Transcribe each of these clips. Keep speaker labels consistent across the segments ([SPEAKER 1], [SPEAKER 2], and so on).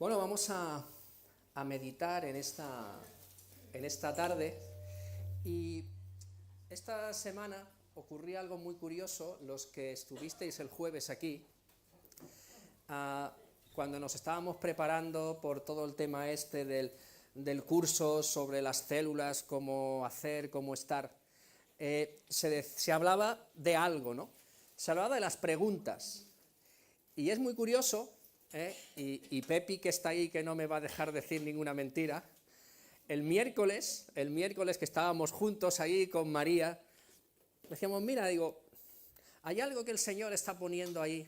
[SPEAKER 1] Bueno, vamos a meditar en esta tarde, y esta semana ocurría algo muy curioso. Los que estuvisteis el jueves aquí, cuando nos estábamos preparando por todo el tema del curso sobre las células, cómo hacer, cómo estar, se hablaba de algo, ¿no? Se hablaba de las preguntas, y es muy curioso, y Pepi, que está ahí, que no me va a dejar decir ninguna mentira, el miércoles que estábamos juntos ahí con María, decíamos, mira, digo, hay algo que el Señor está poniendo ahí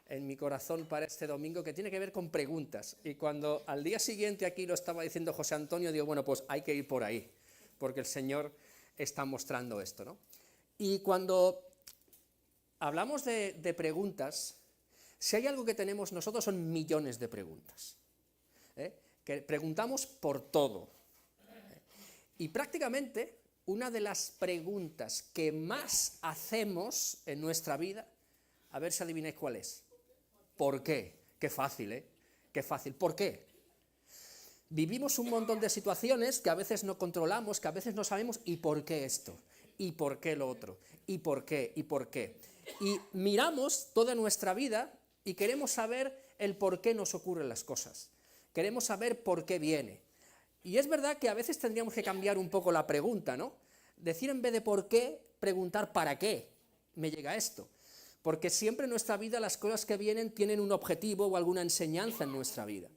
[SPEAKER 1] en mi corazón para este domingo que tiene que ver con preguntas. Y cuando al día siguiente aquí lo estaba diciendo José Antonio, digo, bueno, pues hay que ir por ahí, porque el Señor está mostrando esto, ¿no? Y cuando hablamos de preguntas, si hay algo que tenemos nosotros son millones de preguntas, que preguntamos por todo. Y prácticamente una de las preguntas que más hacemos en nuestra vida, a ver si adivináis cuál es. ¿Por qué? Qué fácil, ¿eh? Qué fácil. ¿Por qué? Vivimos un montón de situaciones que a veces no controlamos, que a veces no sabemos, ¿y por qué esto? ¿Y por qué lo otro? ¿Y por qué? ¿Y por qué? Y miramos toda nuestra vida y queremos saber el por qué nos ocurren las cosas. Queremos saber por qué viene. Y es verdad que a veces tendríamos que cambiar un poco la pregunta, ¿no? Decir, en vez de por qué, preguntar para qué me llega esto. Porque siempre en nuestra vida las cosas que vienen tienen un objetivo o alguna enseñanza en nuestra vida.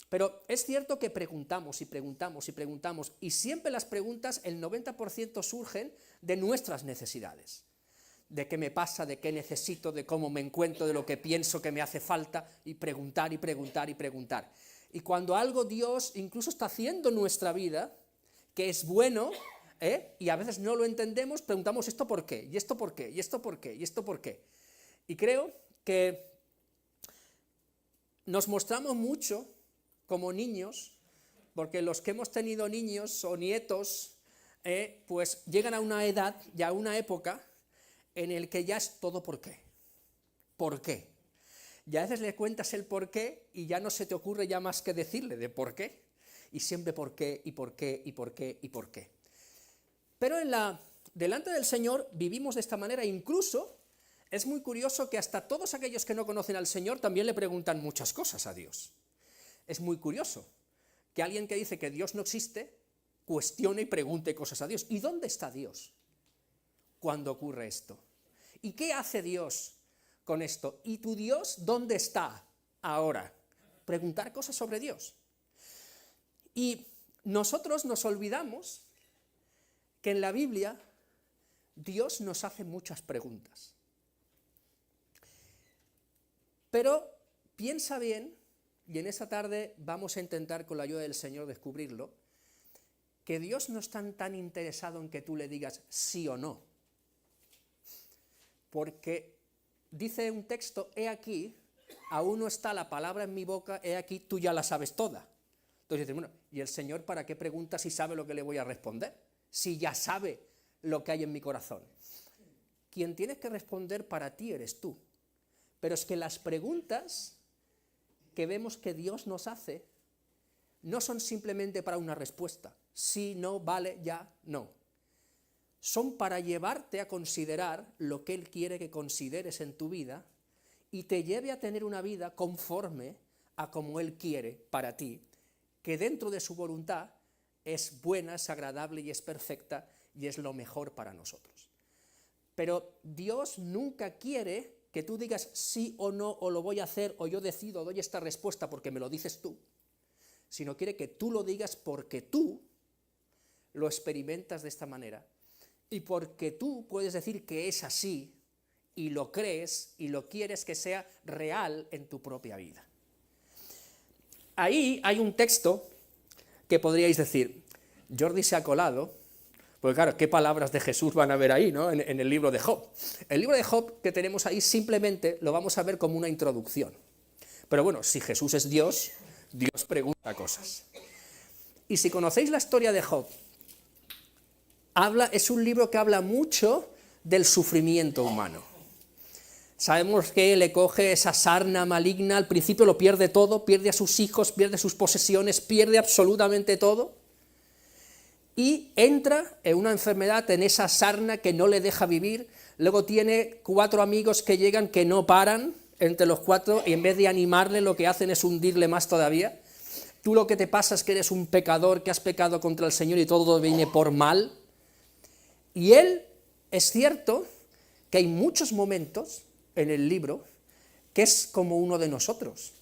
[SPEAKER 1] Pero es cierto que preguntamos y preguntamos y preguntamos, y siempre las preguntas, el 90% surgen de nuestras necesidades. De qué me pasa, de qué necesito, de cómo me encuentro, de lo que pienso que me hace falta, y preguntar y preguntar y preguntar. Y cuando algo Dios incluso está haciendo en nuestra vida, que es bueno, y a veces no lo entendemos, preguntamos esto por qué, y esto por qué, y esto por qué, y esto por qué. Y creo que nos mostramos mucho como niños, porque los que hemos tenido niños o nietos, pues llegan a una edad y a una época en el que ya es todo por qué. ¿Por qué? Y a veces le cuentas el por qué y ya no se te ocurre ya más que decirle de por qué. Y siempre por qué, y por qué, y por qué, y por qué. Pero delante del Señor vivimos de esta manera. Incluso es muy curioso que hasta todos aquellos que no conocen al Señor también le preguntan muchas cosas a Dios. Es muy curioso que alguien que dice que Dios no existe cuestione y pregunte cosas a Dios. ¿Y dónde está Dios cuando ocurre esto? ¿Y qué hace Dios con esto? ¿Y tu Dios dónde está ahora? Preguntar cosas sobre Dios. Y nosotros nos olvidamos que en la Biblia Dios nos hace muchas preguntas. Pero piensa bien, y en esta tarde vamos a intentar con la ayuda del Señor descubrirlo, que Dios no está tan interesado en que tú le digas sí o no. Porque dice un texto, he aquí, aún no está la palabra en mi boca, he aquí, tú ya la sabes toda. Entonces dices, bueno, ¿y el Señor para qué pregunta si sabe lo que le voy a responder? Si ya sabe lo que hay en mi corazón. Quien tienes que responder para ti eres tú. Pero es que las preguntas que vemos que Dios nos hace no son simplemente para una respuesta. Sí, no, vale, ya, no. Son para llevarte a considerar lo que Él quiere que consideres en tu vida y te lleve a tener una vida conforme a como Él quiere para ti, que dentro de su voluntad es buena, es agradable y es perfecta y es lo mejor para nosotros. Pero Dios nunca quiere que tú digas sí o no, o lo voy a hacer, o yo decido, doy esta respuesta porque me lo dices tú, sino quiere que tú lo digas porque tú lo experimentas de esta manera. Y porque tú puedes decir que es así, y lo crees, y lo quieres que sea real en tu propia vida. Ahí hay un texto que podríais decir, Jordi se ha colado, porque claro, ¿qué palabras de Jesús van a ver ahí, ¿no? en el libro de Job? El libro de Job que tenemos ahí simplemente lo vamos a ver como una introducción. Pero bueno, si Jesús es Dios, Dios pregunta cosas. Y si conocéis la historia de Job, es un libro que habla mucho del sufrimiento humano. Sabemos que le coge esa sarna maligna, al principio lo pierde todo, pierde a sus hijos, pierde sus posesiones, pierde absolutamente todo, y entra en una enfermedad, en esa sarna que no le deja vivir. Luego tiene 4 amigos que llegan que no paran entre los 4, y en vez de animarle lo que hacen es hundirle más todavía. Tú lo que te pasa es que eres un pecador, que has pecado contra el Señor y todo viene por mal. Y él, es cierto que hay muchos momentos en el libro que es como uno de nosotros.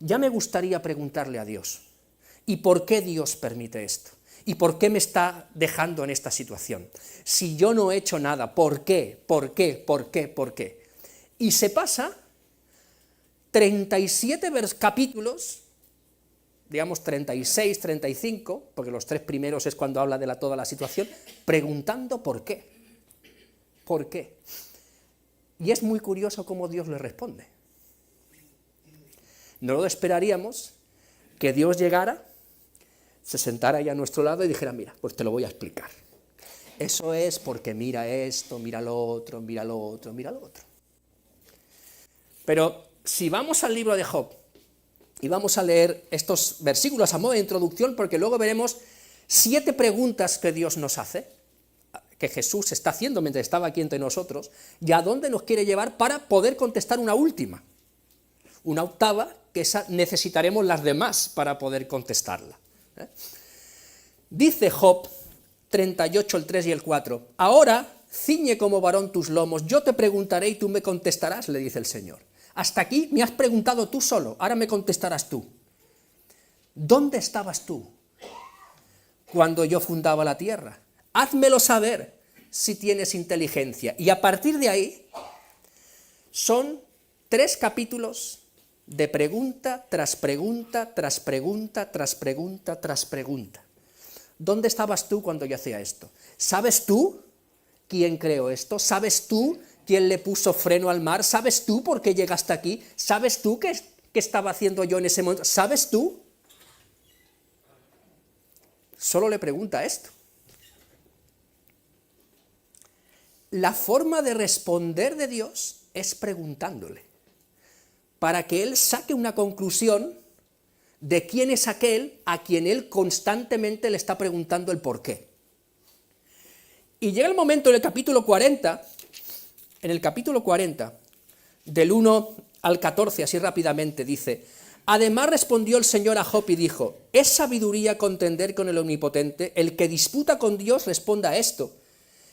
[SPEAKER 1] Ya me gustaría preguntarle a Dios, ¿y por qué Dios permite esto? ¿Y por qué me está dejando en esta situación? Si yo no he hecho nada, ¿por qué? ¿Por qué? ¿Por qué? ¿Por qué? Y se pasa 37 capítulos, digamos 36, 35, porque los 3 primeros es cuando habla de toda la situación, preguntando por qué. ¿Por qué? Y es muy curioso cómo Dios le responde. No lo esperaríamos que Dios llegara, se sentara ahí a nuestro lado y dijera, mira, pues te lo voy a explicar. Eso es porque mira esto, mira lo otro, mira lo otro, mira lo otro. Pero si vamos al libro de Job, y vamos a leer estos versículos a modo de introducción, porque luego veremos 7 preguntas que Dios nos hace, que Jesús está haciendo mientras estaba aquí entre nosotros, y a dónde nos quiere llevar para poder contestar una última, una octava, que esa necesitaremos las demás para poder contestarla. Dice Job 38, el 3 y el 4, ahora ciñe como varón tus lomos, yo te preguntaré y tú me contestarás, le dice el Señor. Hasta aquí me has preguntado tú solo, ahora me contestarás tú. ¿Dónde estabas tú cuando yo fundaba la tierra? Házmelo saber si tienes inteligencia. Y a partir de ahí son 3 capítulos de pregunta tras pregunta, tras pregunta, tras pregunta, tras pregunta. ¿Dónde estabas tú cuando yo hacía esto? ¿Sabes tú quién creó esto? ¿Sabes tú quién le puso freno al mar? ¿Sabes tú por qué llegaste aquí? ¿Sabes tú qué estaba haciendo yo en ese momento? ¿Sabes tú? Solo le pregunta esto. La forma de responder de Dios es preguntándole, para que él saque una conclusión de quién es aquel a quien él constantemente le está preguntando el por qué. Y llega el momento en el capítulo 40, del 1 al 14, así rápidamente, dice, además respondió el Señor a Job y dijo, ¿es sabiduría contender con el Omnipotente? El que disputa con Dios responda a esto.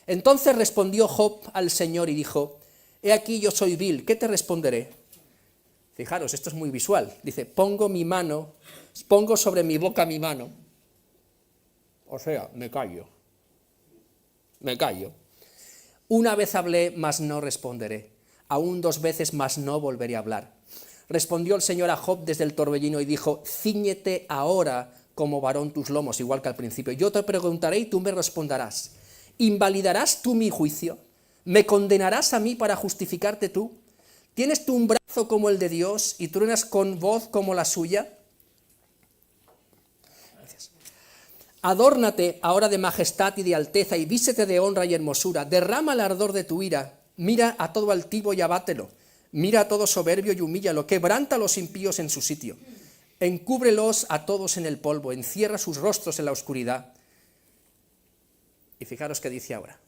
[SPEAKER 1] Entonces respondió Job al Señor y dijo, he aquí yo soy vil, ¿qué te responderé? Fijaros, esto es muy visual. Dice, pongo sobre mi boca mi mano. O sea, me callo. Una vez hablé, mas no responderé. Aún 2 veces, mas no volveré a hablar. Respondió el Señor a Job desde el torbellino y dijo, cíñete ahora como varón tus lomos, igual que al principio. Yo te preguntaré y tú me responderás. ¿Invalidarás tú mi juicio? ¿Me condenarás a mí para justificarte tú? ¿Tienes tú un brazo como el de Dios y truenas con voz como la suya? Gracias. Adórnate ahora de majestad y de alteza y vístete de honra y hermosura. Derrama el ardor de tu ira. Mira a todo altivo y abátelo. Mira a todo soberbio y humíllalo. Quebranta a los impíos en su sitio. Encúbrelos a todos en el polvo. Encierra sus rostros en la oscuridad. Y fijaros qué dice ahora.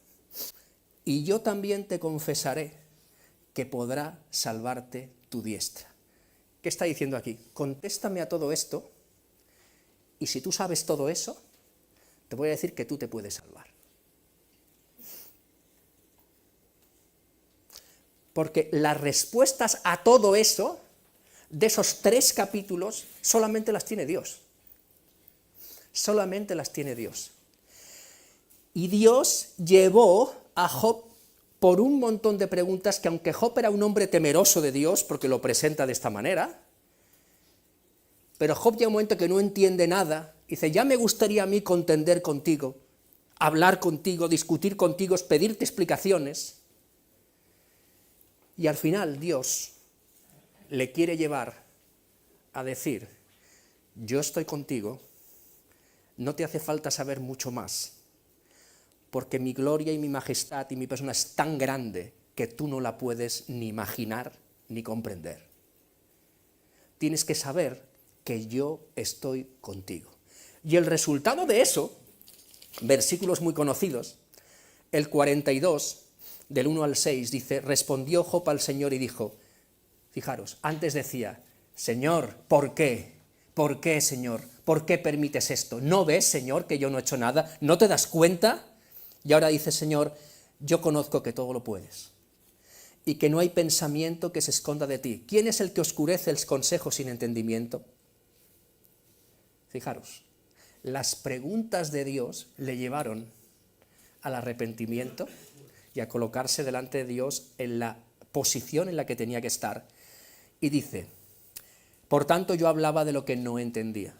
[SPEAKER 1] Y yo también te confesaré que podrá salvarte tu diestra. ¿Qué está diciendo aquí? Contéstame a todo esto, y si tú sabes todo eso, te voy a decir que tú te puedes salvar. Porque las respuestas a todo eso, de esos 3 capítulos, solamente las tiene Dios. Solamente las tiene Dios. Y Dios llevó a Job por un montón de preguntas que, aunque Job era un hombre temeroso de Dios, porque lo presenta de esta manera, pero Job llega un momento que no entiende nada, dice, ya me gustaría a mí contender contigo, hablar contigo, discutir contigo, pedirte explicaciones, y al final Dios le quiere llevar a decir, yo estoy contigo, no te hace falta saber mucho más, porque mi gloria y mi majestad y mi persona es tan grande que tú no la puedes ni imaginar ni comprender. Tienes que saber que yo estoy contigo. Y el resultado de eso, versículos muy conocidos, el 42, del 1 al 6, dice, respondió Job al Señor y dijo, fijaros, antes decía, Señor, ¿por qué? ¿Por qué, Señor? ¿Por qué permites esto? ¿No ves, Señor, que yo no he hecho nada? ¿No te das cuenta? Y ahora dice, Señor, yo conozco que todo lo puedes y que no hay pensamiento que se esconda de ti. ¿Quién es el que oscurece el consejo sin entendimiento? Fijaros, las preguntas de Dios le llevaron al arrepentimiento y a colocarse delante de Dios en la posición en la que tenía que estar. Y dice, por tanto yo hablaba de lo que no entendía.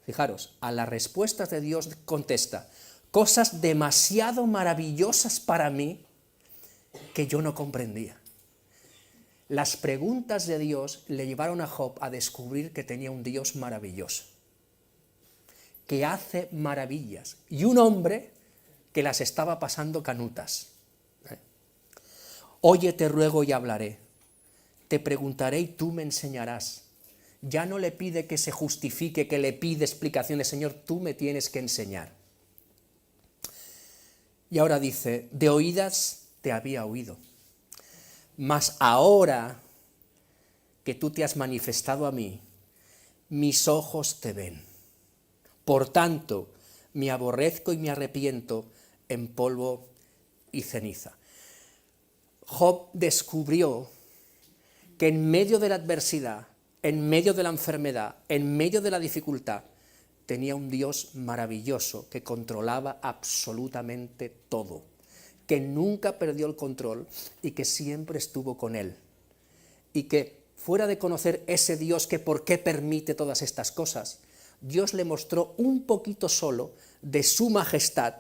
[SPEAKER 1] Fijaros, a las respuestas de Dios contesta, cosas demasiado maravillosas para mí que yo no comprendía. Las preguntas de Dios le llevaron a Job a descubrir que tenía un Dios maravilloso, que hace maravillas, y un hombre que las estaba pasando canutas. Oye, te ruego y hablaré, te preguntaré y tú me enseñarás. Ya no le pide que se justifique, que le pide explicaciones, Señor, tú me tienes que enseñar. Y ahora dice, de oídas te había oído, mas ahora que tú te has manifestado a mí, mis ojos te ven. Por tanto, me aborrezco y me arrepiento en polvo y ceniza. Job descubrió que en medio de la adversidad, en medio de la enfermedad, en medio de la dificultad, tenía un Dios maravilloso que controlaba absolutamente todo, que nunca perdió el control y que siempre estuvo con él. Y que fuera de conocer ese Dios que por qué permite todas estas cosas, Dios le mostró un poquito solo de su majestad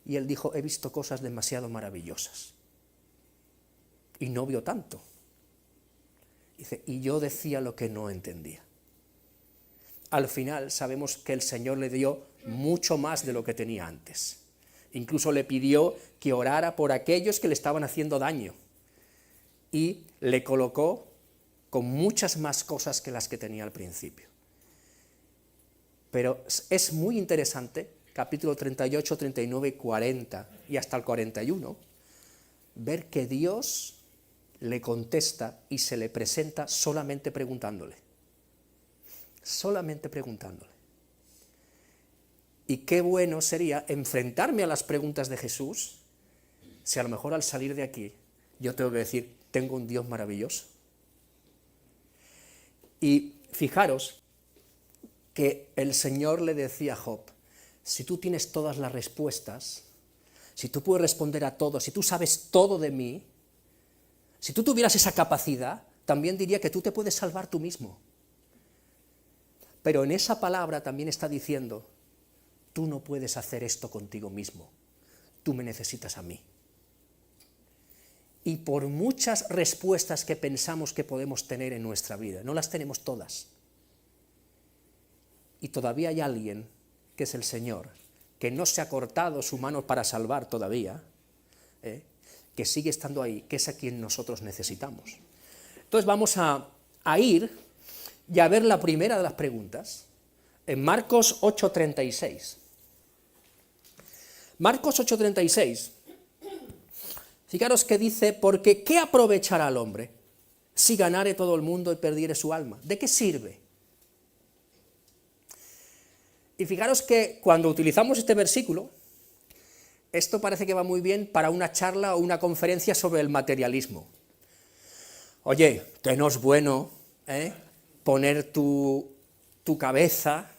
[SPEAKER 1] y él dijo, he visto cosas demasiado maravillosas. Y no vio tanto. Dice, y yo decía lo que no entendía. Al final sabemos que el Señor le dio mucho más de lo que tenía antes. Incluso le pidió que orara por aquellos que le estaban haciendo daño. Y le colocó con muchas más cosas que las que tenía al principio. Pero es muy interesante, capítulo 38, 39, 40 y hasta el 41, ver que Dios le contesta y se le presenta solamente preguntándole. Solamente preguntándole. Y qué bueno sería enfrentarme a las preguntas de Jesús, si a lo mejor al salir de aquí yo tengo que decir, tengo un Dios maravilloso. Y fijaros que el Señor le decía a Job, si tú tienes todas las respuestas, si tú puedes responder a todo, si tú sabes todo de mí, si tú tuvieras esa capacidad, también diría que tú te puedes salvar tú mismo. Pero en esa palabra también está diciendo, tú no puedes hacer esto contigo mismo, tú me necesitas a mí. Y por muchas respuestas que pensamos que podemos tener en nuestra vida, no las tenemos todas. Y todavía hay alguien, que es el Señor, que no se ha cortado su mano para salvar todavía, que sigue estando ahí, que es a quien nosotros necesitamos. Entonces vamos a ir y a ver la primera de las preguntas, en Marcos 8:36. Marcos 8:36, fijaros que dice, porque ¿qué aprovechará el hombre si ganare todo el mundo y perdiere su alma? ¿De qué sirve? Y fijaros que cuando utilizamos este versículo, esto parece que va muy bien para una charla o una conferencia sobre el materialismo. Oye, que no es bueno poner tu cabeza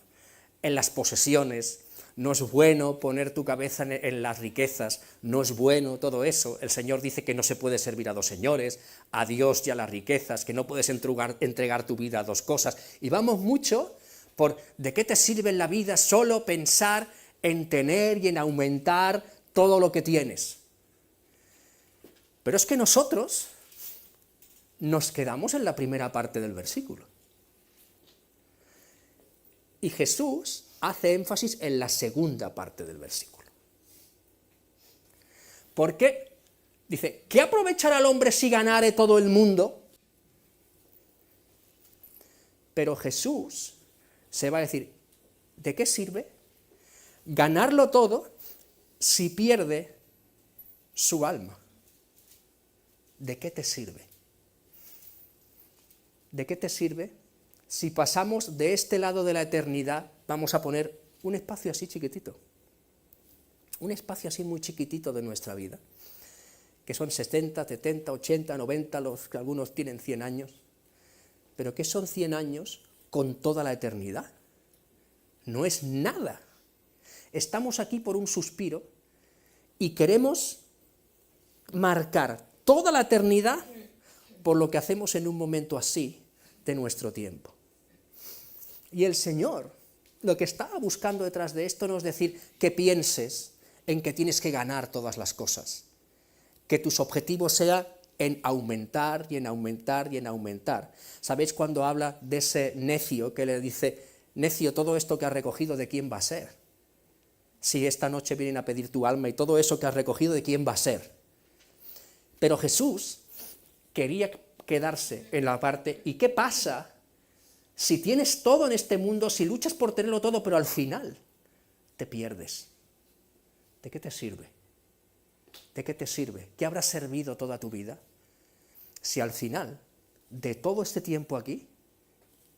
[SPEAKER 1] en las posesiones, no es bueno poner tu cabeza en las riquezas, no es bueno todo eso. El Señor dice que no se puede servir a dos señores, a Dios y a las riquezas, que no puedes entregar tu vida a dos cosas. Y vamos mucho por ¿de qué te sirve en la vida solo pensar en tener y en aumentar todo lo que tienes? Pero es que nosotros nos quedamos en la primera parte del versículo. Y Jesús hace énfasis en la segunda parte del versículo. ¿Por qué? Dice, ¿qué aprovechará el hombre si ganare todo el mundo? Pero Jesús se va a decir, ¿de qué sirve ganarlo todo si pierde su alma? ¿De qué te sirve? ¿De qué te sirve si pasamos de este lado de la eternidad, vamos a poner un espacio así chiquitito, un espacio así muy chiquitito de nuestra vida, que son 60, 70, 80, 90, los que algunos tienen 100 años, pero ¿qué son 100 años con toda la eternidad? No es nada. Estamos aquí por un suspiro y queremos marcar toda la eternidad por lo que hacemos en un momento así de nuestro tiempo. Y el Señor, lo que estaba buscando detrás de esto no es decir que pienses en que tienes que ganar todas las cosas, que tus objetivos sean en aumentar y en aumentar y en aumentar. ¿Sabéis cuando habla de ese necio que le dice, necio, todo esto que has recogido, ¿de quién va a ser? Si esta noche vienen a pedir tu alma y todo eso que has recogido, ¿de quién va a ser? Pero Jesús quería quedarse en la parte, ¿y qué pasa si tienes todo en este mundo, si luchas por tenerlo todo, pero al final te pierdes? ¿De qué te sirve? ¿De qué te sirve? ¿Qué habrá servido toda tu vida si al final de todo este tiempo aquí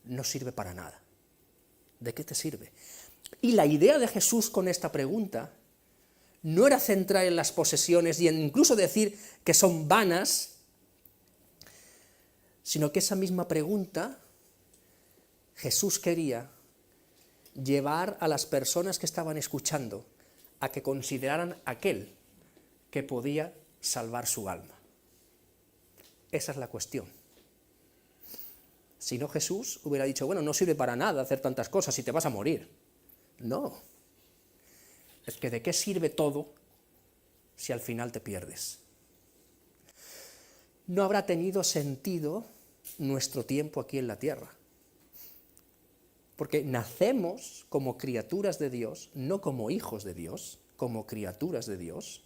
[SPEAKER 1] no sirve para nada? ¿De qué te sirve? Y la idea de Jesús con esta pregunta no era centrar en las posesiones y en incluso decir que son vanas, sino que esa misma pregunta Jesús quería llevar a las personas que estaban escuchando a que consideraran aquel que podía salvar su alma. Esa es la cuestión. Si no, Jesús hubiera dicho, bueno, no sirve para nada hacer tantas cosas si te vas a morir. No. Es que ¿de qué sirve todo si al final te pierdes? No habrá tenido sentido nuestro tiempo aquí en la tierra. Porque nacemos como criaturas de Dios, no como hijos de Dios, como criaturas de Dios,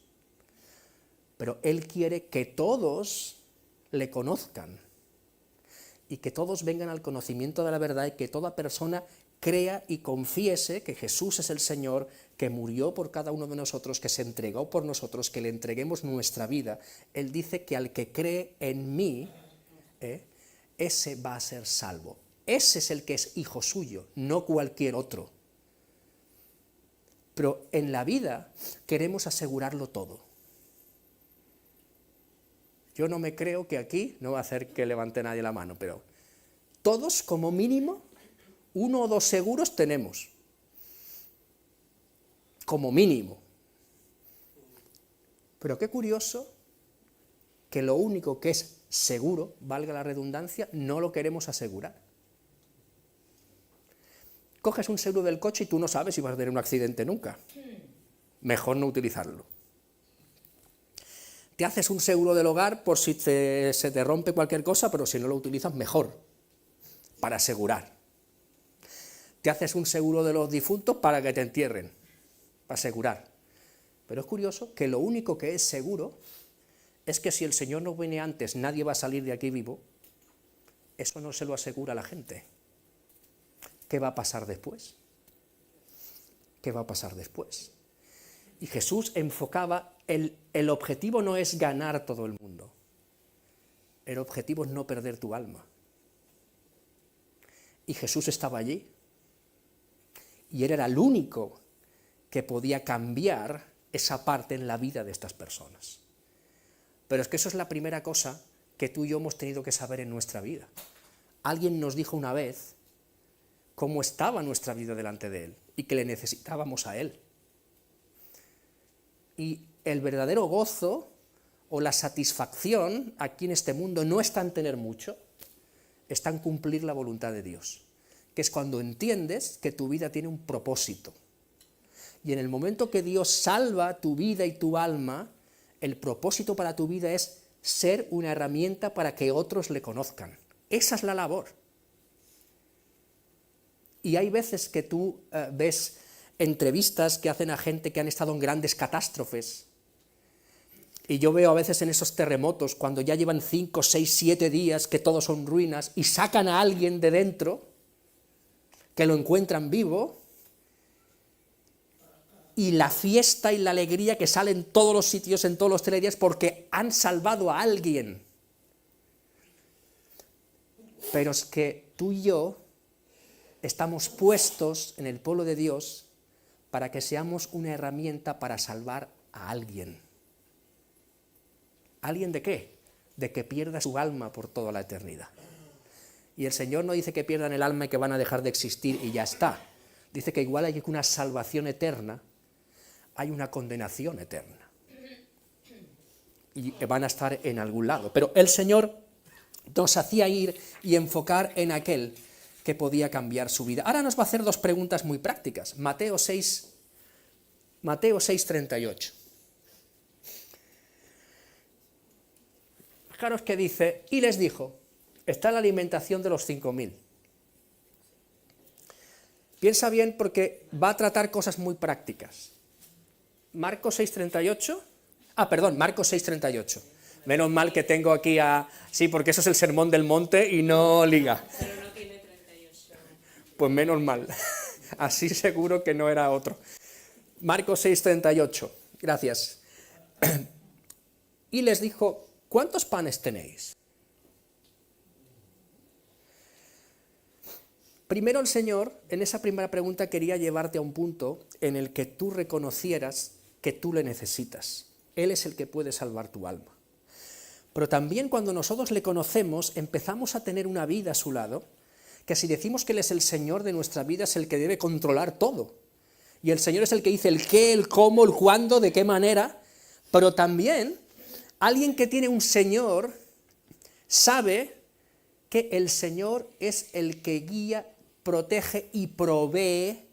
[SPEAKER 1] pero Él quiere que todos le conozcan y que todos vengan al conocimiento de la verdad y que toda persona crea y confiese que Jesús es el Señor, que murió por cada uno de nosotros, que se entregó por nosotros, que le entreguemos nuestra vida. Él dice que al que cree en mí, ese va a ser salvo. Ese es el que es hijo suyo, no cualquier otro. Pero en la vida queremos asegurarlo todo. Yo no me creo que aquí, no va a hacer que levante nadie la mano, pero todos como mínimo 1 o 2 seguros tenemos. Como mínimo. Pero qué curioso que lo único que es seguro, valga la redundancia, no lo queremos asegurar. Coges un seguro del coche y tú no sabes si vas a tener un accidente nunca. Mejor no utilizarlo. Te haces un seguro del hogar por si se te rompe cualquier cosa, pero si no lo utilizas, mejor, para asegurar. Te haces un seguro de los difuntos para que te entierren, para asegurar. Pero es curioso que lo único que es seguro es que si el Señor no viene antes, nadie va a salir de aquí vivo. Eso no se lo asegura a la gente. ¿Qué va a pasar después? ¿Qué va a pasar después? Y Jesús enfocaba, el objetivo no es ganar todo el mundo, el objetivo es no perder tu alma. Y Jesús estaba allí, y Él era el único que podía cambiar esa parte en la vida de estas personas. Pero es que eso es la primera cosa que tú y yo hemos tenido que saber en nuestra vida. Alguien nos dijo una vez cómo estaba nuestra vida delante de Él y que le necesitábamos a Él. Y el verdadero gozo o la satisfacción aquí en este mundo no está en tener mucho, está en cumplir la voluntad de Dios, que es cuando entiendes que tu vida tiene un propósito. Y en el momento que Dios salva tu vida y tu alma, el propósito para tu vida es ser una herramienta para que otros le conozcan. Esa es la labor. Y hay veces que tú ves entrevistas que hacen a gente que han estado en grandes catástrofes Y yo veo a veces en esos terremotos, cuando ya llevan 5, 6, 7 días, que todos son ruinas, y sacan a alguien de dentro, que lo encuentran vivo, y la fiesta y la alegría que sale en todos los sitios, en todos los telediarios, porque han salvado a alguien. Pero es que tú y yo estamos puestos en el pueblo de Dios para que seamos una herramienta para salvar a alguien. ¿Alguien de qué? De que pierda su alma por toda la eternidad. Y el Señor no dice que pierdan el alma y que van a dejar de existir y ya está. Dice que igual hay una salvación eterna, hay una condenación eterna. Y van a estar en algún lado. Pero el Señor nos hacía ir y enfocar en aquel que podía cambiar su vida. Ahora nos va a hacer dos preguntas muy prácticas. Mateo 6:38. Fijaros que dice, y les dijo, está la alimentación de los 5.000. Piensa bien porque va a tratar cosas muy prácticas. Marcos 6:38. Marcos 6:38. Menos mal que tengo aquí Sí, porque eso es el sermón del monte y no liga.
[SPEAKER 2] Pero no tiene 38.
[SPEAKER 1] Pues menos mal. Así seguro que no era otro. Marcos 6:38. Gracias. Y les dijo, ¿cuántos panes tenéis? Primero el Señor, en esa primera pregunta, quería llevarte a un punto en el que tú reconocieras que tú le necesitas. Él es el que puede salvar tu alma. Pero también cuando nosotros le conocemos, empezamos a tener una vida a su lado, que si decimos que Él es el Señor de nuestra vida, es el que debe controlar todo. Y el Señor es el que dice el qué, el cómo, el cuándo, de qué manera, pero también alguien que tiene un Señor sabe que el Señor es el que guía, protege y provee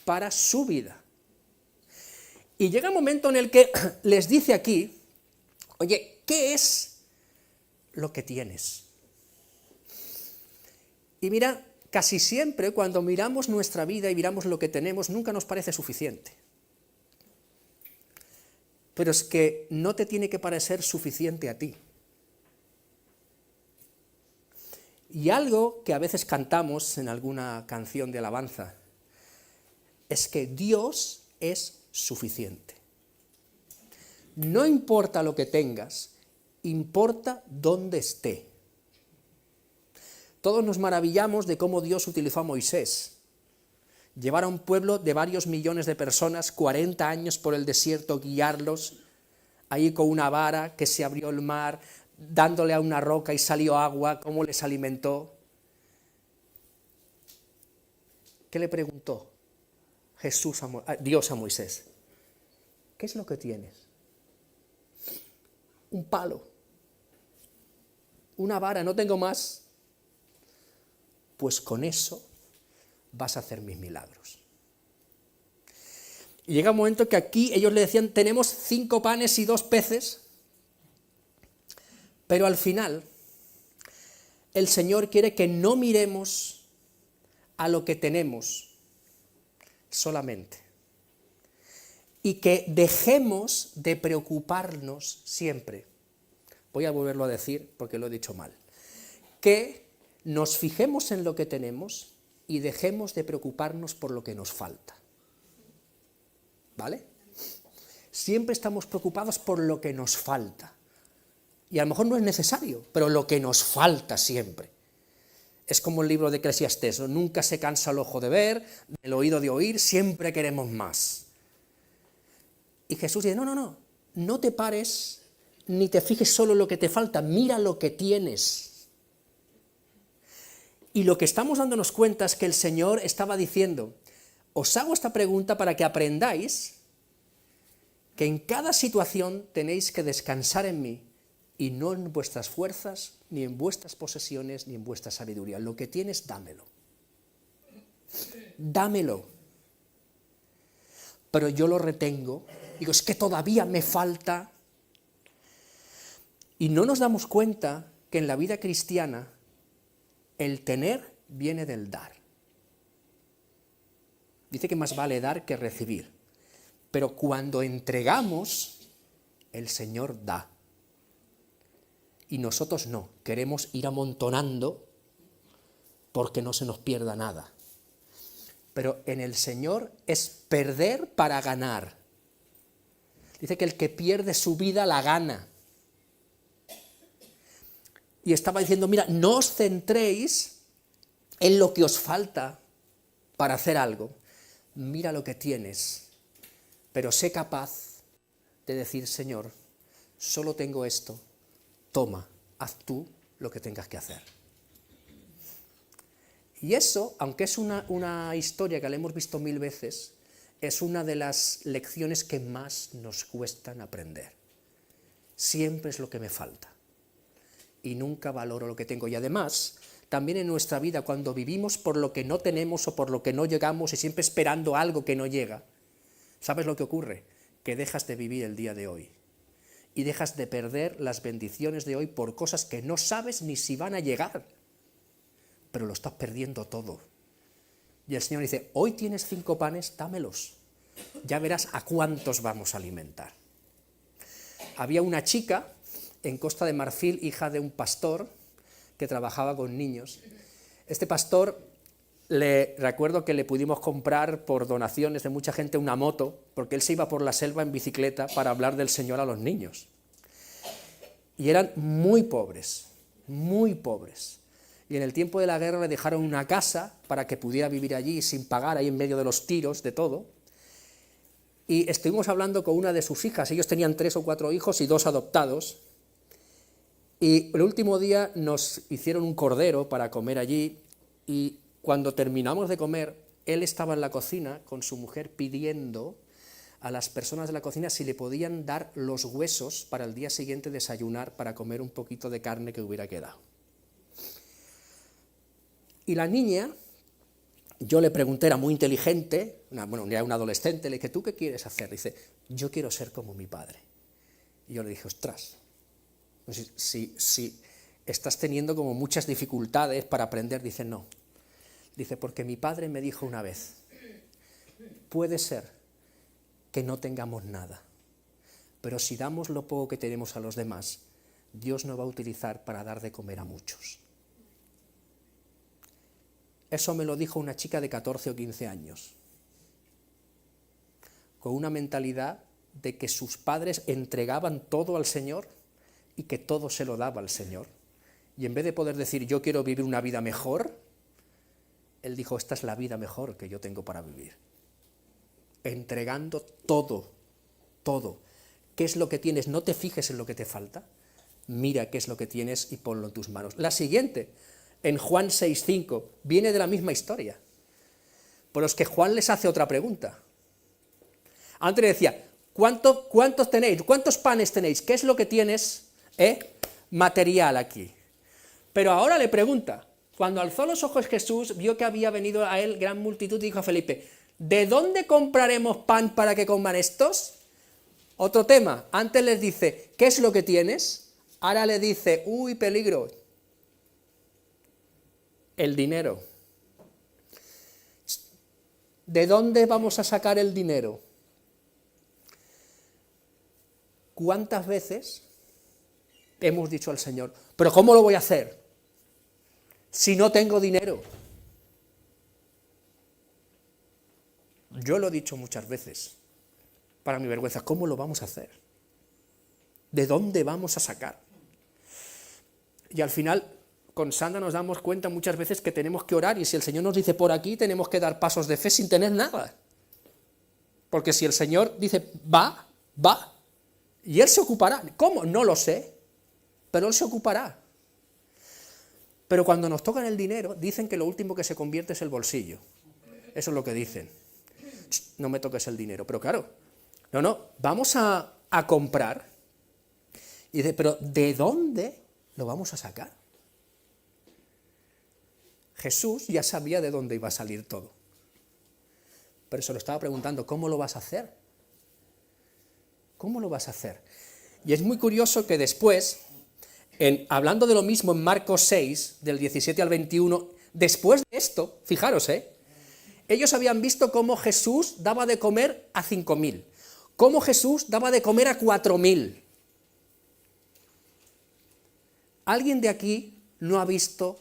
[SPEAKER 1] para su vida. Y llega un momento en el que les dice aquí, oye, ¿qué es lo que tienes? Y mira, casi siempre cuando miramos nuestra vida y miramos lo que tenemos, nunca nos parece suficiente. Pero es que no te tiene que parecer suficiente a ti. Y algo que a veces cantamos en alguna canción de alabanza, es que Dios es suficiente. No importa lo que tengas, importa dónde esté. Todos nos maravillamos de cómo Dios utilizó a Moisés. Llevar a un pueblo de varios millones de personas, 40 años por el desierto, guiarlos, ahí con una vara que se abrió el mar, dándole a una roca y salió agua, cómo les alimentó. ¿Qué le preguntó Dios a Moisés? ¿Qué es lo que tienes? Un palo, una vara, no tengo más. Pues con eso vas a hacer mis milagros. Y llega un momento que aquí ellos le decían, tenemos 5 panes y 2 peces, pero al final el Señor quiere que no miremos a lo que tenemos solamente, y que dejemos de preocuparnos siempre. Voy a volverlo a decir porque lo he dicho mal. Que nos fijemos en lo que tenemos y dejemos de preocuparnos por lo que nos falta. ¿Vale? Siempre estamos preocupados por lo que nos falta. Y a lo mejor no es necesario, pero lo que nos falta siempre. Es como el libro de Eclesiastés, ¿no? Nunca se cansa el ojo de ver, el oído de oír, siempre queremos más. Y Jesús dice, no te pares, ni te fijes solo en lo que te falta, mira lo que tienes. Y lo que estamos dándonos cuenta es que el Señor estaba diciendo, os hago esta pregunta para que aprendáis que en cada situación tenéis que descansar en mí, y no en vuestras fuerzas, ni en vuestras posesiones, ni en vuestra sabiduría. Lo que tienes, dámelo. Dámelo. Pero yo lo retengo. Digo, es que todavía me falta. Y no nos damos cuenta que en la vida cristiana el tener viene del dar. Dice que más vale dar que recibir. Pero cuando entregamos, el Señor da. Y nosotros no, queremos ir amontonando porque no se nos pierda nada. Pero en el Señor es perder para ganar. Dice que el que pierde su vida la gana. Y estaba diciendo, mira, no os centréis en lo que os falta para hacer algo. Mira lo que tienes, pero sé capaz de decir, Señor, solo tengo esto, toma, haz tú lo que tengas que hacer. Y eso, aunque es una historia que la hemos visto 1000 veces, es una de las lecciones que más nos cuestan aprender. Siempre es lo que me falta. Y nunca valoro lo que tengo. Y además, también en nuestra vida, cuando vivimos por lo que no tenemos o por lo que no llegamos y siempre esperando algo que no llega, ¿sabes lo que ocurre? Que dejas de vivir el día de hoy. Y dejas de perder las bendiciones de hoy por cosas que no sabes ni si van a llegar. Pero lo estás perdiendo todo. Y el Señor dice, hoy tienes 5 panes, dámelos. Ya verás a cuántos vamos a alimentar. Había una chica en Costa de Marfil, hija de un pastor, que trabajaba con niños. Este pastor, recuerdo que le pudimos comprar por donaciones de mucha gente una moto, porque él se iba por la selva en bicicleta para hablar del Señor a los niños. Y eran muy pobres, muy pobres. Y en el tiempo de la guerra le dejaron una casa para que pudiera vivir allí sin pagar, ahí en medio de los tiros, de todo. Y estuvimos hablando con una de sus hijas, ellos tenían 3 o 4 hijos y 2 adoptados, y el último día nos hicieron un cordero para comer allí, y cuando terminamos de comer, él estaba en la cocina con su mujer pidiendo a las personas de la cocina si le podían dar los huesos para el día siguiente desayunar, para comer un poquito de carne que hubiera quedado. Y la niña, yo le pregunté, era muy inteligente, era una adolescente, le dije, ¿tú qué quieres hacer? Dice, yo quiero ser como mi padre. Y yo le dije, ostras, pues si estás teniendo como muchas dificultades para aprender, dice, no. Dice, porque mi padre me dijo una vez, puede ser que no tengamos nada, pero si damos lo poco que tenemos a los demás, Dios nos va a utilizar para dar de comer a muchos. Eso me lo dijo una chica de 14 o 15 años, con una mentalidad de que sus padres entregaban todo al Señor y que todo se lo daba al Señor. Y en vez de poder decir, yo quiero vivir una vida mejor, él dijo, esta es la vida mejor que yo tengo para vivir. Entregando todo, todo. ¿Qué es lo que tienes? No te fijes en lo que te falta, mira qué es lo que tienes y ponlo en tus manos. La siguiente, en Juan 6:5, viene de la misma historia, pero es que Juan les hace otra pregunta. Antes le decía, ¿cuántos tenéis? ¿Cuántos panes tenéis? ¿Qué es lo que tienes material aquí? Pero ahora le pregunta, cuando alzó los ojos Jesús, vio que había venido a él gran multitud y dijo a Felipe, ¿de dónde compraremos pan para que coman estos? Otro tema, antes les dice, ¿qué es lo que tienes? Ahora le dice, uy, peligro, el dinero. ¿De dónde vamos a sacar el dinero? ¿Cuántas veces hemos dicho al Señor, pero cómo lo voy a hacer si no tengo dinero? Yo lo he dicho muchas veces, para mi vergüenza, ¿cómo lo vamos a hacer? ¿De dónde vamos a sacar? Y al final, con Sandra nos damos cuenta muchas veces que tenemos que orar, y si el Señor nos dice por aquí, tenemos que dar pasos de fe sin tener nada. Porque si el Señor dice, va, y Él se ocupará. ¿Cómo? No lo sé, pero Él se ocupará. Pero cuando nos tocan el dinero, dicen que lo último que se convierte es el bolsillo. Eso es lo que dicen. No me toques el dinero. Pero claro, no, vamos a comprar. Y dice, pero ¿de dónde lo vamos a sacar? Jesús ya sabía de dónde iba a salir todo. Pero se lo estaba preguntando, ¿cómo lo vas a hacer? ¿Cómo lo vas a hacer? Y es muy curioso que después, hablando de lo mismo en Marcos 6, del 17 al 21, después de esto, fijaros, ellos habían visto cómo Jesús daba de comer a 5.000, cómo Jesús daba de comer a 4.000. ¿Alguien de aquí no ha visto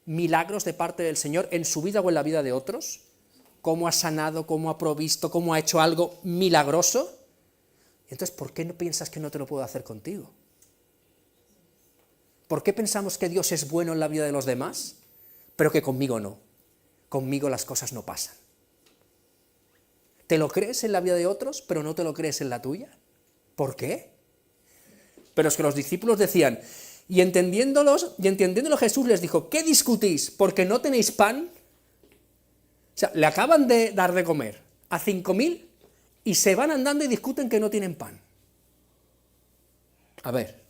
[SPEAKER 1] milagros de parte del Señor en su vida o en la vida de otros? ¿Cómo ha sanado, cómo ha provisto, cómo ha hecho algo milagroso? Entonces, ¿por qué no piensas que no te lo puedo hacer contigo? ¿Por qué pensamos que Dios es bueno en la vida de los demás, pero que conmigo no? Conmigo las cosas no pasan. ¿Te lo crees en la vida de otros, pero no te lo crees en la tuya? ¿Por qué? Pero es que los discípulos decían, y entendiéndolo Jesús les dijo, ¿qué discutís? ¿Porque no tenéis pan? O sea, le acaban de dar de comer a 5.000 y se van andando y discuten que no tienen pan. A ver,